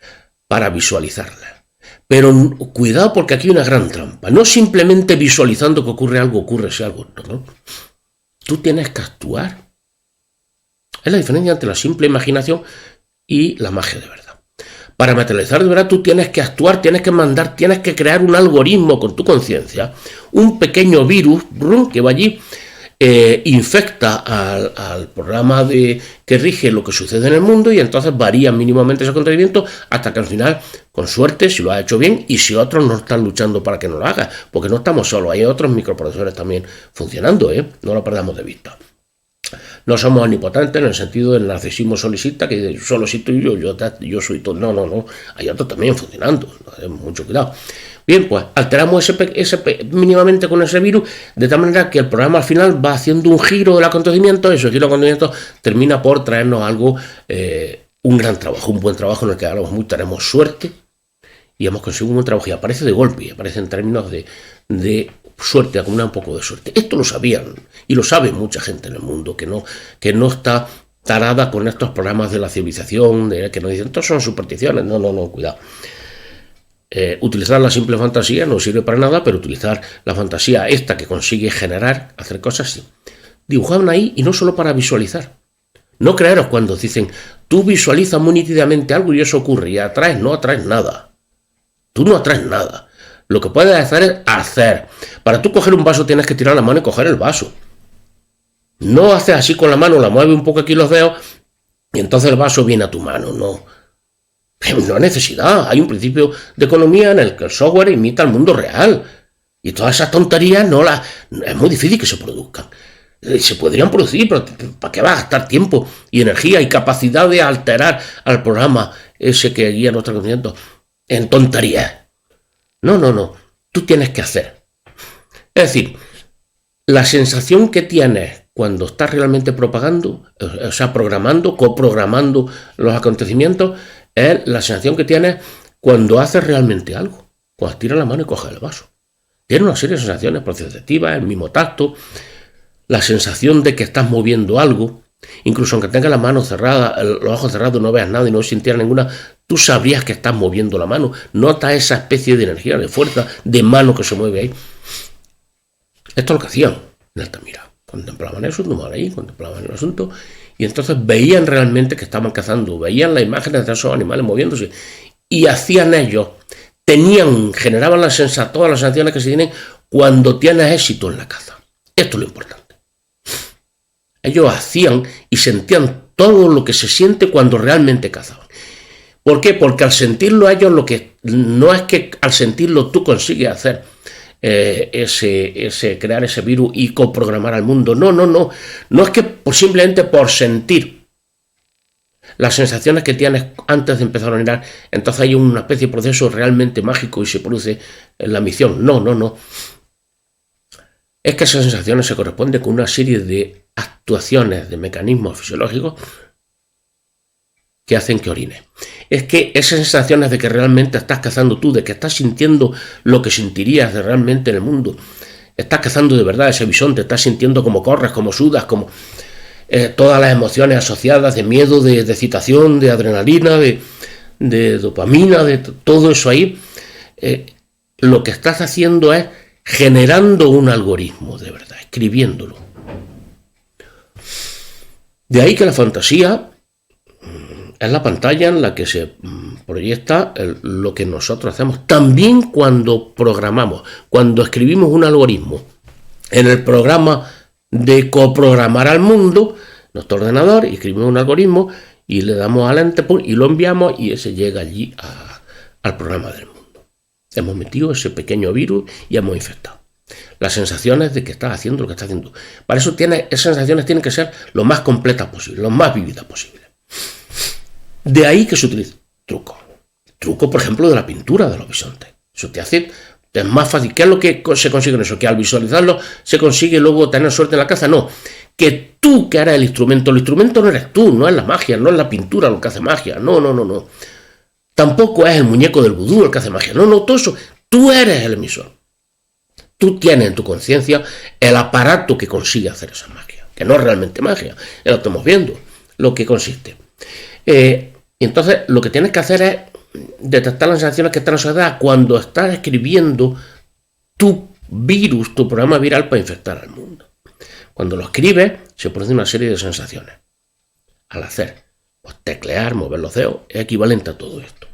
para visualizarla. Pero cuidado, porque aquí hay una gran trampa. No simplemente visualizando que ocurre algo, ocurre si algo, ¿no? Tú tienes que actuar. Es la diferencia entre la simple imaginación y la magia de verdad. Para materializar de verdad tú tienes que actuar, tienes que mandar, tienes que crear un algoritmo con tu conciencia, un pequeño virus que va allí, infecta al programa que rige lo que sucede en el mundo, y entonces varía mínimamente ese acontecimiento hasta que al final, con suerte, si lo ha hecho bien, y si otros no están luchando para que no lo haga, porque no estamos solos, hay otros microprocesadores también funcionando, no lo perdamos de vista. No somos omnipotentes en el sentido del narcisismo solicita, que solo existo yo soy todo. No, hay otros también funcionando, mucho cuidado. Bien, pues alteramos mínimamente con ese virus, de tal manera que el programa al final va haciendo un giro del acontecimiento, y ese giro del acontecimiento termina por traernos algo, un gran trabajo, un buen trabajo en el que tenemos suerte y hemos conseguido un buen trabajo, y aparece de golpe, y aparece en términos de suerte, acumular un poco de suerte. Esto lo sabían, y lo sabe mucha gente en el mundo, que no está tarada con estos programas de la civilización, que nos dicen, estos son supersticiones. No, cuidado. Utilizar la simple fantasía no sirve para nada, pero utilizar la fantasía esta que consigue generar, hacer cosas, sí. Dibujaban ahí, y no solo para visualizar. No creeros cuando dicen, tú visualizas muy nítidamente algo y eso ocurre, y no atraes nada. Tú no atraes nada. Lo que puedes hacer es hacer. Para tú coger un vaso tienes que tirar la mano y coger el vaso. No haces así con la mano, la mueves un poco aquí los dedos y entonces el vaso viene a tu mano. No hay necesidad. Hay un principio de economía en el que el software imita al mundo real. Y todas esas tonterías es muy difícil que se produzcan. Se podrían producir, pero ¿para qué va a gastar tiempo y energía y capacidad de alterar al programa ese que guía nuestro conocimiento en tonterías? No. Tú tienes que hacer. Es decir, la sensación que tienes cuando estás realmente coprogramando los acontecimientos, es la sensación que tienes cuando haces realmente algo. Cuando tiras la mano y coges el vaso. Tiene una serie de sensaciones perceptivas, el mismo tacto, la sensación de que estás moviendo algo. Incluso aunque tengas las manos cerradas, los ojos cerrados, no veas nada y no sintieras ninguna, tú sabrías que estás moviendo la mano. Notas esa especie de energía, de fuerza, de mano que se mueve ahí. Esto es lo que hacían en Altamira. Contemplaban el asunto, y entonces veían realmente que estaban cazando, veían las imágenes de esos animales moviéndose, y hacían ellos, generaban todas las sensaciones que se tienen cuando tienes éxito en la caza. Esto es lo importante. Ellos hacían y sentían todo lo que se siente cuando realmente cazaban. ¿Por qué? Porque al sentirlo ellos, lo que no es que al sentirlo tú consigues hacer crear ese virus y coprogramar al mundo. No es que simplemente por sentir las sensaciones que tienes antes de empezar a mirar, entonces hay una especie de proceso realmente mágico y se produce la misión. No. Es que esas sensaciones se corresponden con una serie de actuaciones, de mecanismos fisiológicos que hacen que orines. Es que esas sensaciones de que realmente estás cazando tú, de que estás sintiendo lo que sentirías de realmente en el mundo, estás cazando de verdad ese bisonte, estás sintiendo como corres, como sudas, como todas las emociones asociadas de miedo, de excitación, de adrenalina, de dopamina, de todo eso ahí, lo que estás haciendo es generando un algoritmo de verdad, escribiéndolo. De ahí que la fantasía es la pantalla en la que se proyecta lo que nosotros hacemos. También cuando programamos, cuando escribimos un algoritmo en el programa de coprogramar al mundo, nuestro ordenador, y escribimos un algoritmo y le damos al enter y lo enviamos, y ese llega allí al programa del mundo. Hemos metido ese pequeño virus y hemos infectado. Las sensaciones de que estás haciendo lo que estás haciendo. Para eso esas sensaciones tienen que ser lo más completas posible, lo más vívidas posible. De ahí que se utiliza truco. Truco, por ejemplo, de la pintura de los bisontes. Eso es más fácil. ¿Qué es lo que se consigue en eso? Que al visualizarlo se consigue luego tener suerte en la caza. No, que tú que eres el instrumento no eres tú, no es la magia, no es la pintura lo que hace magia. No. Tampoco es el muñeco del vudú el que hace magia. No, todo eso. Tú eres el emisor. Tú tienes en tu conciencia el aparato que consigue hacer esa magia, que no es realmente magia, ya lo estamos viendo, lo que consiste. Y entonces lo que tienes que hacer es detectar las sensaciones que están asociadas cuando estás escribiendo tu virus, tu programa viral para infectar al mundo. Cuando lo escribes, se produce una serie de sensaciones. Al hacer, pues teclear, mover los dedos, es equivalente a todo esto.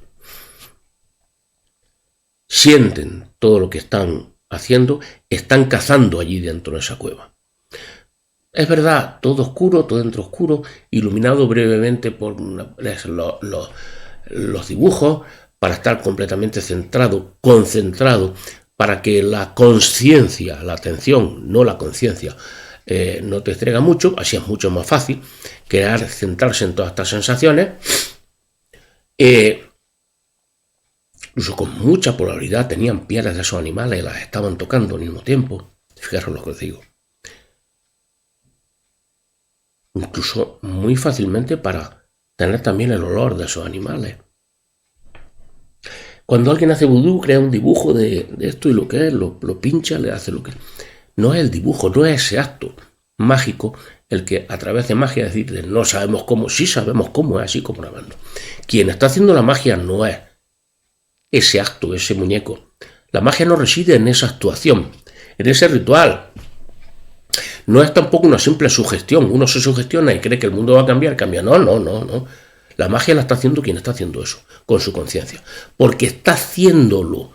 Sienten todo lo que están haciendo, están cazando allí dentro de esa cueva. Es verdad, todo oscuro, todo dentro oscuro, iluminado brevemente por los dibujos, para estar completamente centrado, concentrado, para que la conciencia, la atención, no la conciencia, no te distraiga mucho. Así es mucho más fácil centrarse en todas estas sensaciones. Incluso con mucha probabilidad tenían pieles de esos animales y las estaban tocando al mismo tiempo. Fijaros lo que os digo. Incluso muy fácilmente para tener también el olor de esos animales. Cuando alguien hace vudú, crea un dibujo de esto y lo que es, lo pincha, le hace lo que es. No es el dibujo, no es ese acto mágico el que a través de magia decir no sabemos cómo, sí sabemos cómo, es así como grabando. Quien está haciendo la magia no es ese acto, ese muñeco. La magia no reside en esa actuación, en ese ritual. No es tampoco una simple sugestión. Uno se sugestiona y cree que el mundo va a cambiar, cambia. No. La magia la está haciendo quien está haciendo eso, con su conciencia. Porque está haciéndolo.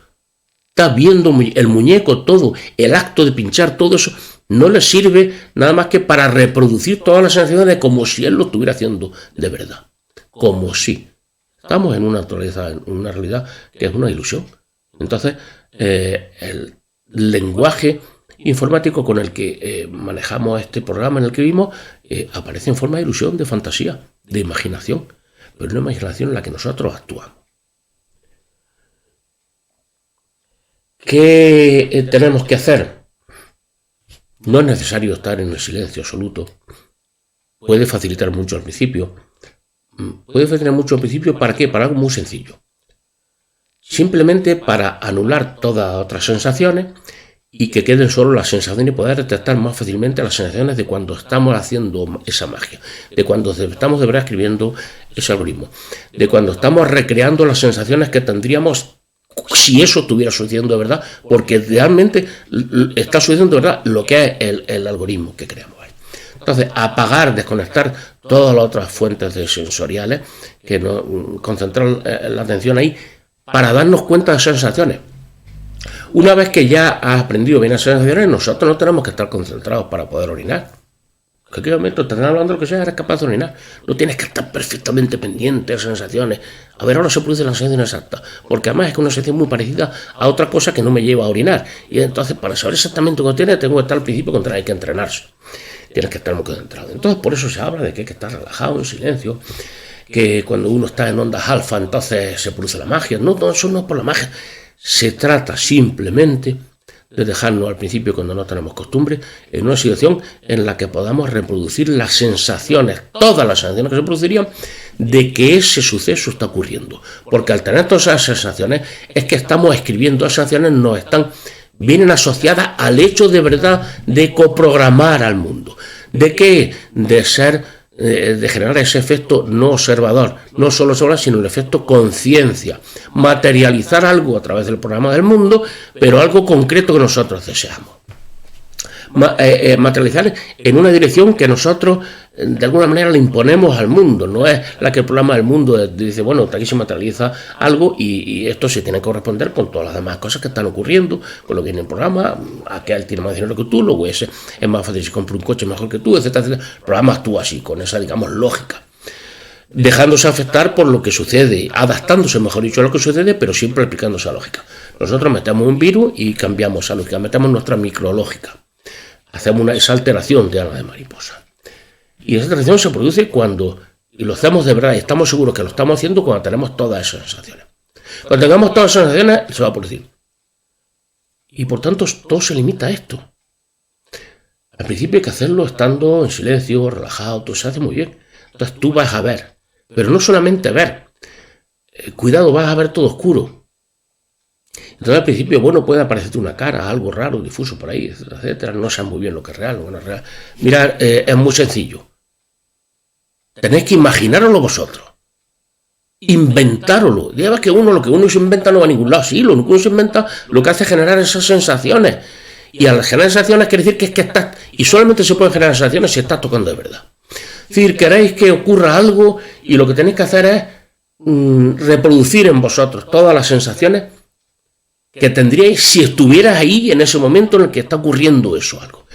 Está viendo el muñeco, todo, el acto de pinchar, todo eso, no le sirve nada más que para reproducir todas las sensaciones de como si él lo estuviera haciendo de verdad. Como si. Estamos en una naturaleza, en una realidad que es una ilusión. Entonces, el lenguaje informático con el que manejamos este programa en el que vimos aparece en forma de ilusión, de fantasía, de imaginación, pero una imaginación en la que nosotros actuamos. ¿Qué tenemos que hacer? No es necesario estar en el silencio absoluto. Puede facilitar mucho al principio. ¿Para qué? Para algo muy sencillo. Simplemente para anular todas otras sensaciones y que queden solo las sensaciones y poder detectar más fácilmente las sensaciones de cuando estamos haciendo esa magia, de cuando estamos de verdad escribiendo ese algoritmo, de cuando estamos recreando las sensaciones que tendríamos si eso estuviera sucediendo de verdad, porque realmente está sucediendo de verdad lo que es el algoritmo que creamos ahí. Entonces, apagar, desconectar todas las otras fuentes de sensoriales, que no concentrar la atención ahí, para darnos cuenta de esas sensaciones. Una vez que ya has aprendido bien esas sensaciones, nosotros no tenemos que estar concentrados para poder orinar. En cualquier momento te están hablando lo que sea, eres capaz de orinar. No tienes que estar perfectamente pendiente de esas sensaciones. A ver, ahora se produce la sensación exacta. Porque además es que una sensación muy parecida a otra cosa que no me lleva a orinar. Y entonces, para saber exactamente lo que tiene, tengo que estar al principio contra hay que entrenarse. Tienes que estar muy concentrado. Entonces, por eso se habla de que hay que estar relajado, en silencio. Que cuando uno está en ondas alfa, entonces se produce la magia. No, eso no es por la magia. Se trata simplemente de dejarnos al principio, cuando no tenemos costumbre, en una situación en la que podamos reproducir las sensaciones, todas las sensaciones que se producirían, de que ese suceso está ocurriendo. Porque al tener todas esas sensaciones, es que estamos escribiendo, esas sensaciones vienen asociadas al hecho de verdad de coprogramar al mundo. ¿De qué? De generar ese efecto no observador, no solo observador, sino el efecto conciencia, materializar algo a través del programa del mundo, pero algo concreto que nosotros deseamos. Materializar en una dirección que nosotros de alguna manera le imponemos al mundo, no es la que el programa del mundo dice, bueno, aquí se materializa algo y esto se tiene que corresponder con todas las demás cosas que están ocurriendo, con lo que viene en el programa, aquel tiene más dinero que tú, luego ese es más fácil si compra un coche mejor que tú, etcétera, etcétera. El programa actúa así, con esa, digamos, lógica, dejándose afectar por lo que sucede, adaptándose, mejor dicho, a lo que sucede, pero siempre aplicando esa lógica. Nosotros metemos un virus y cambiamos esa lógica, metemos nuestra micrológica. Hacemos esa alteración de ala de mariposa. Y esa alteración se produce y lo hacemos de verdad, y estamos seguros que lo estamos haciendo cuando tenemos todas esas sensaciones. Cuando tengamos todas esas sensaciones, se va a producir. Y por tanto, todo se limita a esto. Al principio hay que hacerlo estando en silencio, relajado, todo se hace muy bien. Entonces tú vas a ver, pero no solamente ver. Cuidado, vas a ver todo oscuro. Entonces al principio, bueno, puede aparecerte una cara, algo raro, difuso por ahí, etcétera, etcétera. No sabes muy bien lo que es real, lo que no es real. Mirad, es muy sencillo. Tenéis que imaginároslo vosotros. inventároslo. Ya ves que lo que uno se inventa no va a ningún lado. Sí, lo único que uno se inventa lo que hace es generar esas sensaciones. Y al generar sensaciones quiere decir que es que estás... Y solamente se pueden generar sensaciones si estás tocando de verdad. Es decir, queréis que ocurra algo y lo que tenéis que hacer es reproducir en vosotros todas las sensaciones que tendríais si estuvieras ahí en ese momento en el que está ocurriendo eso algo.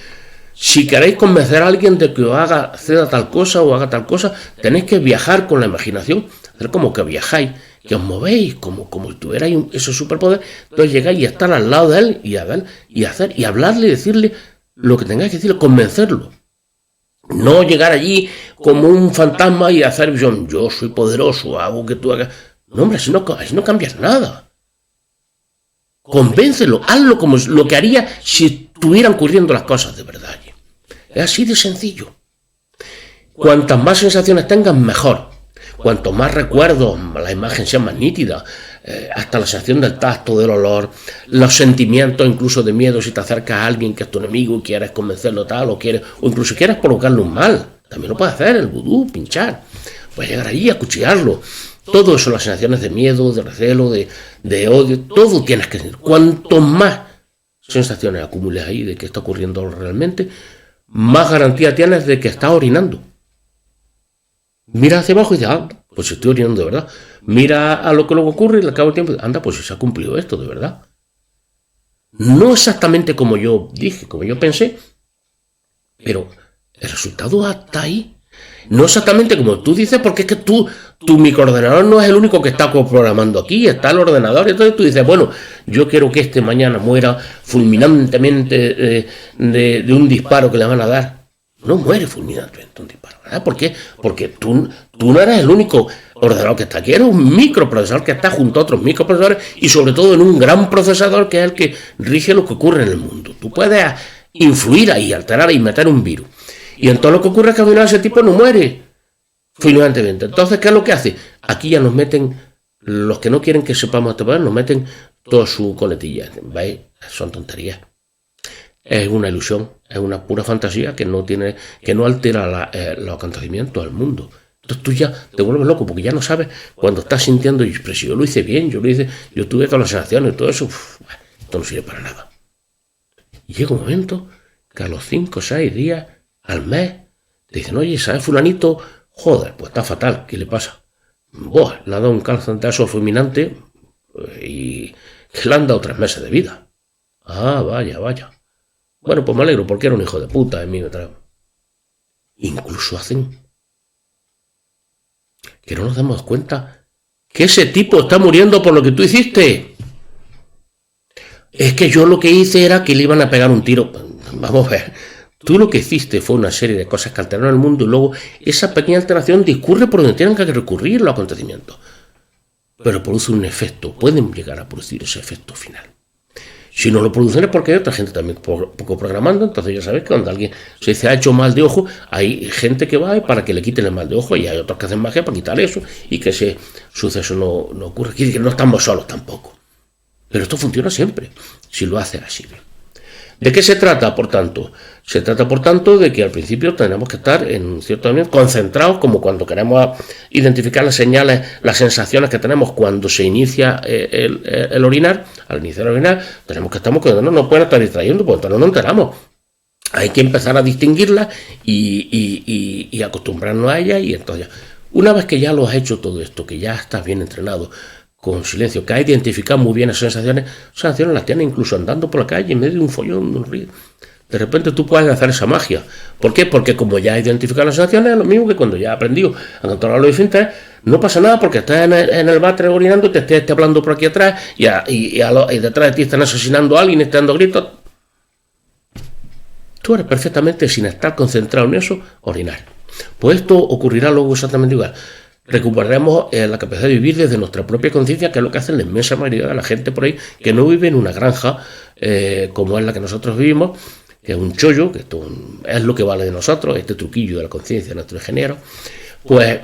Si queréis convencer a alguien de que os haga hacer tal cosa o haga tal cosa, tenéis que viajar con la imaginación, hacer como que viajáis, que os movéis, como si tuvierais ese superpoder, entonces llegáis y estar al lado de él y a ver, y hacer, y hablarle y decirle lo que tengáis que decirle, convencerlo. No llegar allí como un fantasma y hacer yo soy poderoso, hago que tú hagas. No, hombre, así no cambias nada. Convéncelo, hazlo como lo que haría si estuvieran ocurriendo las cosas de verdad allí. Es así de sencillo. Cuantas más sensaciones tengas, mejor. Cuanto más recuerdos, la imagen sea más nítida, hasta la sensación del tacto, del olor, los sentimientos incluso de miedo si te acercas a alguien que es tu enemigo y quieres convencerlo tal, o incluso quieres provocarle un mal. También lo puedes hacer, el vudú, pinchar. Puedes llegar allí a cuchillarlo. Todo eso, las sensaciones de miedo, de recelo, de odio, todo tienes que sentir. Cuanto más sensaciones acumules ahí de que está ocurriendo realmente, más garantía tienes de que estás orinando. Mira hacia abajo y dices, pues estoy orinando de verdad. Mira a lo que luego ocurre y al cabo del tiempo, anda, pues se ha cumplido esto de verdad. No exactamente como yo dije, como yo pensé, pero el resultado está ahí. No exactamente como tú dices, porque es que tu microordenador no es el único que está programando aquí, está el ordenador, entonces tú dices, bueno, yo quiero que este mañana muera fulminantemente de un disparo que le van a dar. No muere fulminantemente un disparo, ¿verdad? ¿Por qué? Porque tú no eres el único ordenador que está aquí, eres un microprocesador que está junto a otros microprocesadores y sobre todo en un gran procesador que es el que rige lo que ocurre en el mundo. Tú puedes influir ahí, alterar y meter un virus. Y en todo lo que ocurre es que al final ese tipo no muere fulminantemente. Entonces, ¿qué es lo que hace? Aquí ya nos meten, los que no quieren que sepamos este poder, nos meten toda su coletilla. ¿Veis? Son tonterías. Es una ilusión, es una pura fantasía que no altera los acontecimientos del mundo. Entonces tú ya te vuelves loco porque ya no sabes cuando estás sintiendo, pero si yo lo hice bien, yo tuve todas las sensaciones y todo eso, esto no sirve para nada. Y llega un momento que a los 5 o 6 días, al mes, te dicen, oye, ¿sabes fulanito? Joder, pues está fatal, ¿qué le pasa? Le ha dado un calzantazo fulminante y le han dado 3 meses de vida. Ah, vaya. Bueno, pues me alegro porque era un hijo de puta en mí. Incluso hacen que no nos demos cuenta que ese tipo está muriendo por lo que tú hiciste. Es que yo lo que hice era que le iban a pegar un tiro. Vamos a ver. Tú lo que hiciste fue una serie de cosas que alteraron el mundo y luego esa pequeña alteración discurre por donde tienen que recurrir los acontecimientos. Pero produce un efecto. Pueden llegar a producir ese efecto final. Si no lo producen es porque hay otra gente también poco programando, entonces ya sabes que cuando alguien se dice ha hecho mal de ojo, hay gente que va para que le quiten el mal de ojo y hay otros que hacen magia para quitar eso y que ese suceso no ocurra. Quiere decir que no estamos solos tampoco. Pero esto funciona siempre, si lo haces así. ¿De qué se trata, por tanto? Se trata, por tanto, de que al principio tenemos que estar en cierto momento concentrados, como cuando queremos identificar las señales, las sensaciones que tenemos cuando se inicia el orinar. Al iniciar el orinar, tenemos que estar concentrados, no pueden estar distrayendo, porque entonces no nos enteramos. Hay que empezar a distinguirlas y acostumbrarnos a ellas, y entonces, una vez que ya lo has hecho todo esto, que ya estás bien entrenado, con silencio, que has identificado muy bien esas sensaciones las tienes incluso andando por la calle en medio de un follón, de un río. De repente tú puedes hacer esa magia. ¿Por qué? Porque como ya has identificado las sensaciones, es lo mismo que cuando ya has aprendido a controlar los esfínteres, no pasa nada porque estás en el váter orinando y te estés hablando por aquí atrás y detrás de ti están asesinando a alguien y están dando gritos. Tú eres perfectamente, sin estar concentrado en eso, orinar. Pues esto ocurrirá luego exactamente igual. Recuperaremos la capacidad de vivir desde nuestra propia conciencia, que es lo que hacen la inmensa mayoría de la gente por ahí, que no vive en una granja como es la que nosotros vivimos, que es un chollo, que esto es lo que vale de nosotros, este truquillo de la conciencia de nuestro ingeniero. Pues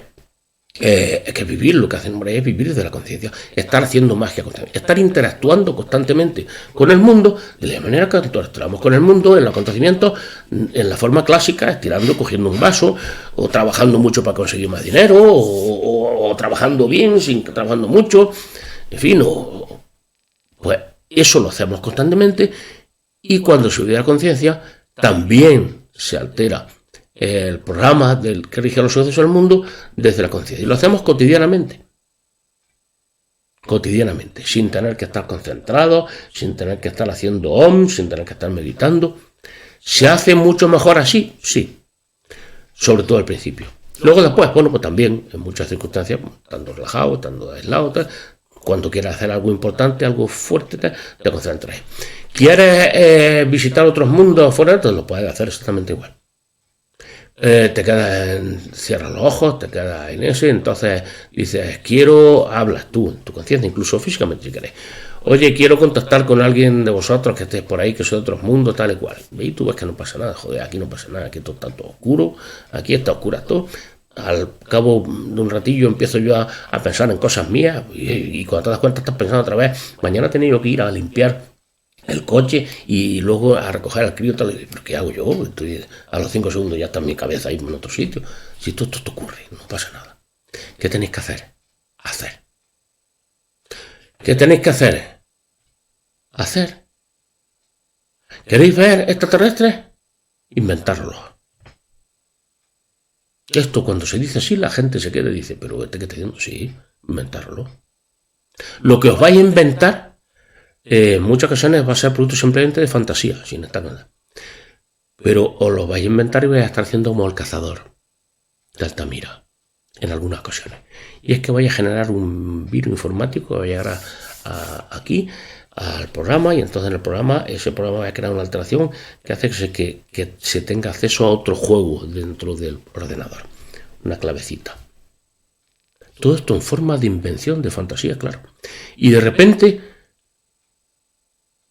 que vivir, lo que hacen es vivir de la conciencia, estar haciendo magia constantemente, estar interactuando constantemente con el mundo, de la manera que interactuamos con el mundo, en los acontecimientos, en la forma clásica, estirando, cogiendo un vaso, o trabajando mucho para conseguir más dinero, o trabajando bien, sin trabajando mucho, en fin, pues eso lo hacemos constantemente, y cuando se olvida la conciencia, también se altera el programa que rige los sucesos del mundo desde la conciencia. Y lo hacemos cotidianamente, sin tener que estar concentrados, sin tener que estar haciendo OM, sin tener que estar meditando. ¿Se hace mucho mejor así? Sí, sobre todo al principio. Luego después, bueno, pues también en muchas circunstancias, estando relajado, estando aislado, cuando quieras hacer algo importante, algo fuerte, te concentras. ¿Quieres visitar otros mundos fuera? Entonces lo puedes hacer exactamente igual. Te quedas cierras los ojos, te quedas en ese, entonces dices, hablas tú en tu conciencia, incluso físicamente si querés. Oye, quiero contactar con alguien de vosotros que estés por ahí, que soy de otros mundos, tal y cual. Y tú ves que no pasa nada, joder, aquí no pasa nada, aquí todo está todo oscuro, aquí está oscura todo. Al cabo de un ratillo empiezo yo a pensar en cosas mías y cuando te das cuenta estás pensando otra vez, mañana he tenido que ir a limpiar el coche y luego a recoger al crío, tal. ¿Pero qué hago yo? Estoy, a los 5 segundos ya está mi cabeza ahí en otro sitio. Si todo esto te ocurre, no pasa nada. ¿Qué tenéis que hacer? Hacer. ¿Qué tenéis que hacer? Hacer. ¿Queréis ver extraterrestres? Inventarlo. Esto cuando se dice así la gente se queda y dice, pero ¿qué está diciendo? Sí, inventarlo. Lo que os vais a inventar en muchas ocasiones va a ser producto simplemente de fantasía, sin estar nada. Pero os lo vais a inventar y vais a estar haciendo como el cazador de Altamira, en algunas ocasiones. Y es que vais a generar un virus informático que va a llegar aquí al programa, y entonces en el programa, ese programa va a crear una alteración que hace que se tenga acceso a otro juego dentro del ordenador, una clavecita. Todo esto en forma de invención, de fantasía, claro. Y de repente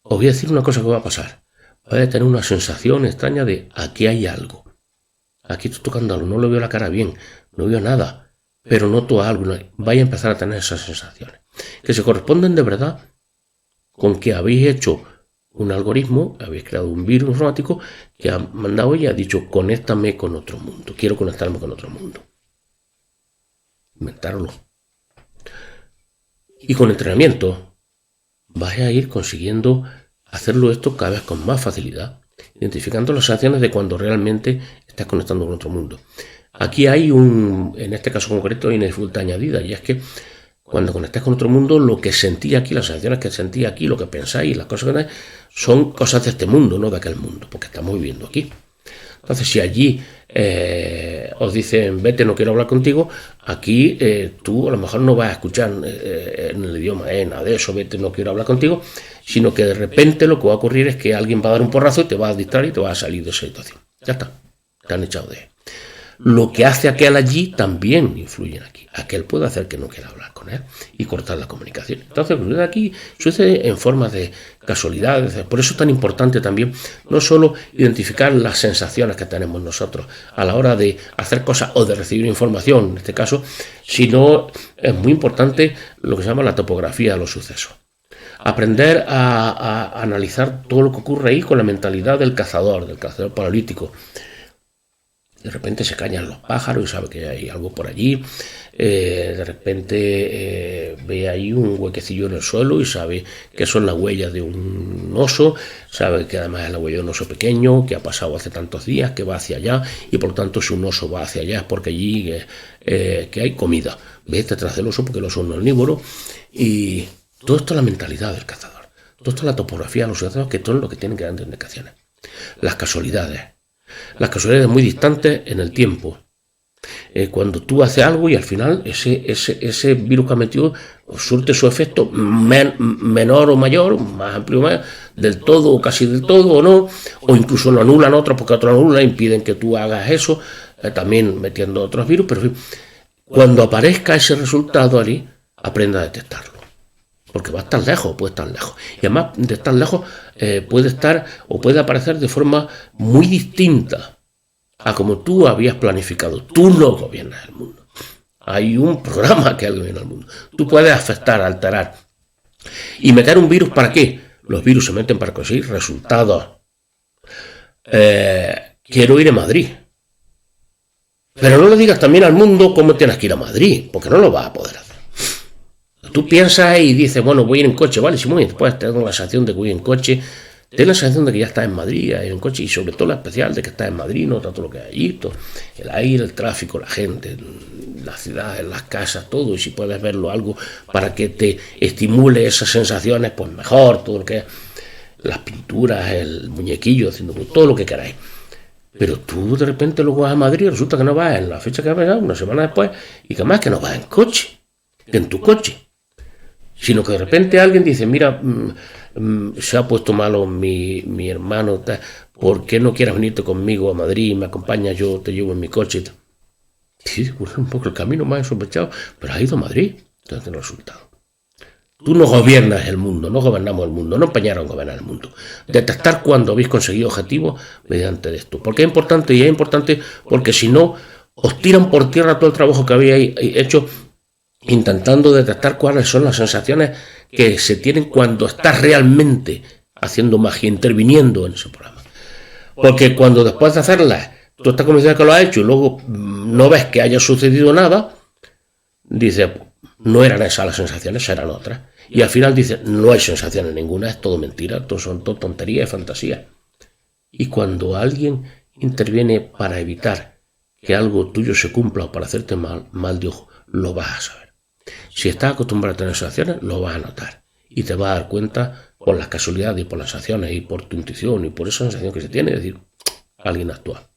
os voy a decir una cosa que va a pasar. Vais a tener una sensación extraña de aquí hay algo. Aquí estoy tocando algo, no le veo la cara bien, no veo nada, pero noto algo. Vais a empezar a tener esas sensaciones que se corresponden de verdad con que habéis hecho un algoritmo, habéis creado un virus informático que ha mandado y ha dicho, conéctame con otro mundo, quiero conectarme con otro mundo. Inventarlo. Y con entrenamiento vais a ir consiguiendo hacerlo esto cada vez con más facilidad, identificando las acciones de cuando realmente estás conectando con otro mundo. Aquí hay en este caso concreto, hay una dificultad añadida, y es que cuando conectáis con otro mundo, lo que sentí aquí, las acciones que sentí aquí, lo que pensáis, las cosas que tenéis, son cosas de este mundo, no de aquel mundo, porque estamos viviendo aquí. Entonces, si allí os dicen, vete, no quiero hablar contigo, aquí tú a lo mejor no vas a escuchar en el idioma, nada de eso, vete, no quiero hablar contigo, sino que de repente lo que va a ocurrir es que alguien va a dar un porrazo y te va a distraer y te va a salir de esa situación. Ya está, te han echado de él. Lo que hace aquel allí también influye en aquí. Aquel puede hacer que no quiera hablar con él y cortar la comunicación. Entonces, aquí sucede en forma de casualidades. Por eso es tan importante también no solo identificar las sensaciones que tenemos nosotros a la hora de hacer cosas o de recibir información, en este caso, sino es muy importante lo que se llama la topografía de los sucesos. Aprender a analizar todo lo que ocurre ahí con la mentalidad del cazador paralítico. De repente se cañan los pájaros y sabe que hay algo por allí. De repente ve ahí un huequecillo en el suelo y sabe que son las huellas de un oso. Sabe que además es la huella de un oso pequeño que ha pasado hace tantos días, que va hacia allá, y por lo tanto si un oso va hacia allá es porque allí que hay comida. Ve detrás del oso porque el oso es un omnívoro. Y todo esto es la mentalidad del cazador. Todo esto es la topografía de los cazadores, que todo es lo que tienen que dar indicaciones. Las casualidades muy distantes en el tiempo. Cuando tú haces algo y al final ese virus que ha metido surte su efecto menor o mayor, más amplio o más, del todo o casi del todo o no, o incluso lo anulan otros porque otros anulan, impiden que tú hagas eso, también metiendo otros virus, pero en fin, cuando aparezca ese resultado allí, aprenda a detectarlo. Porque va a estar lejos, puede estar lejos. Y además de estar lejos puede estar o puede aparecer de forma muy distinta a como tú habías planificado. Tú no gobiernas el mundo. Hay un programa que algo viene al mundo. Tú puedes afectar, alterar. ¿Y meter un virus para qué? Los virus se meten para conseguir resultados. Quiero ir a Madrid. Pero no le digas también al mundo cómo tienes que ir a Madrid, porque no lo vas a poder hacer. Tú piensas y dices, bueno, voy a ir en coche, vale, sí, muy bien, después te dan la sensación de que voy en coche, te da la sensación de que ya estás en Madrid, en coche, y sobre todo la especial de que estás en Madrid, no tanto lo que hay allí, todo, el aire, el tráfico, la gente, las ciudades, las casas, todo, y si puedes verlo algo para que te estimule esas sensaciones, pues mejor, todo lo que es, las pinturas, el muñequillo, haciendo todo lo que queráis. Pero tú de repente luego vas a Madrid y resulta que no vas en la fecha que ha pasado, una semana después, y que más que no vas en coche, que en tu coche. Sino que de repente alguien dice, mira, se ha puesto malo mi hermano, ¿por qué no quieres venirte conmigo a Madrid? Me acompañas, yo te llevo en mi coche. Sí, un poco el camino más sospechado, pero has ido a Madrid, entonces el resultado. Tú no gobiernas el mundo, no gobernamos el mundo, no empeñaron en gobernar el mundo. Detectar cuando habéis conseguido objetivos mediante esto. Porque es importante, y es importante porque si no, os tiran por tierra todo el trabajo que habéis hecho intentando detectar cuáles son las sensaciones que se tienen cuando estás realmente haciendo magia, interviniendo en ese programa. Porque cuando después de hacerlas, tú estás convencido de que lo has hecho y luego no ves que haya sucedido nada, dices, no eran esas las sensaciones, eran otras. Y al final dices, no hay sensaciones ninguna, es todo mentira, son todo tonterías y fantasías. Y cuando alguien interviene para evitar que algo tuyo se cumpla o para hacerte mal de ojo, lo vas a saber. Si estás acostumbrado a tener sensaciones, lo vas a notar. Y te vas a dar cuenta por las casualidades y por las acciones y por tu intuición y por esa sensación que se tiene, es decir, alguien actúa.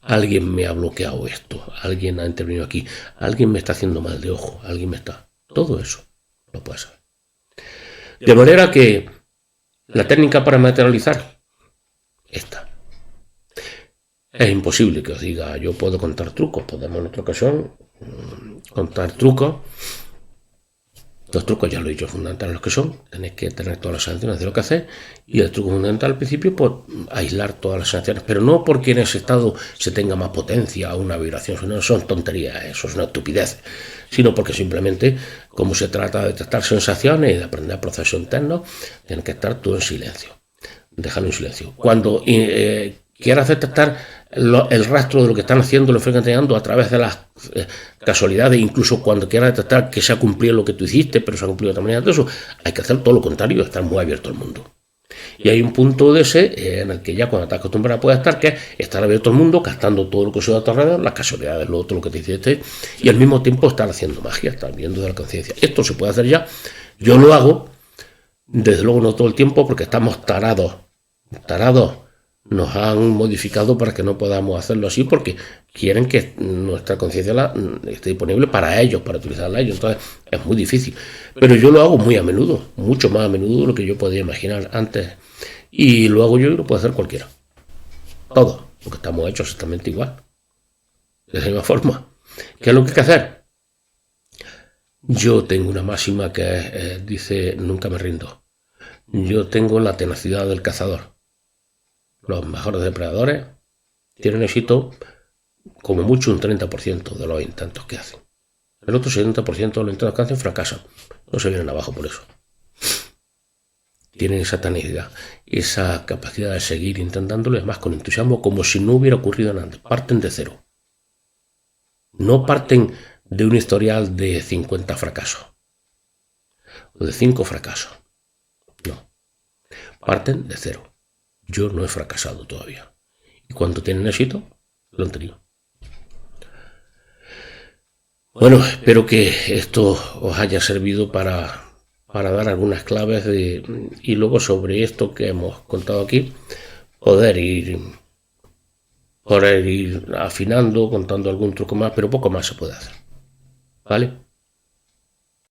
Alguien me ha bloqueado esto, alguien ha intervenido aquí, alguien me está haciendo mal de ojo, alguien me está... Todo eso lo puedes saber. De manera que la técnica para materializar, esta. Es imposible que os diga, yo puedo contar trucos, podemos en otra ocasión contar trucos. Los trucos ya lo he dicho, fundamentales los que son, tenéis que tener todas las sanciones de lo que hacéis, y el truco fundamental al principio, pues aislar todas las sanciones, pero no porque en ese estado se tenga más potencia o una vibración, no son tonterías, eso es una estupidez, sino porque simplemente, como se trata de detectar sensaciones y de aprender procesos internos, tiene que estar todo en silencio, dejarlo en silencio. Cuando quieras detectar el rastro de lo que están haciendo, lo que están enseñando a través de las casualidades, incluso cuando quieras detectar que se ha cumplido lo que tú hiciste, pero se ha cumplido de otra manera, de eso, hay que hacer todo lo contrario, estar muy abierto al mundo. Y hay un punto de ese en el que ya cuando te acostumbras puedes estar, que es estar abierto al mundo, captando todo lo que sucede a tu alrededor, las casualidades, lo otro, lo que te hiciste, y al mismo tiempo estar haciendo magia, estar viendo de la conciencia. Esto se puede hacer ya, yo lo hago, desde luego no todo el tiempo, porque estamos tarados, nos han modificado para que no podamos hacerlo así porque quieren que nuestra conciencia esté disponible para ellos, para utilizarla ellos. Entonces es muy difícil. Pero yo lo hago muy a menudo, mucho más a menudo de lo que yo podía imaginar antes. Y lo hago yo y lo puede hacer cualquiera. Todos, porque estamos hechos exactamente igual. De la misma forma. ¿Qué es lo que hay que hacer? Yo tengo una máxima que dice, nunca me rindo. Yo tengo la tenacidad del cazador. Los mejores depredadores tienen éxito como mucho un 30% de los intentos que hacen. El otro 70% de los intentos que hacen fracasan. No se vienen abajo por eso. Tienen esa tenacidad, esa capacidad de seguir intentándolo, es más, con entusiasmo, como si no hubiera ocurrido nada antes. Parten de cero. No parten de un historial de 50 fracasos o de 5 fracasos. No. Parten de cero. Yo no he fracasado todavía. Y cuando tienen éxito, lo han tenido. Bueno, espero que esto os haya servido para dar algunas claves y luego sobre esto que hemos contado aquí, poder ir afinando, contando algún truco más, pero poco más se puede hacer. ¿Vale?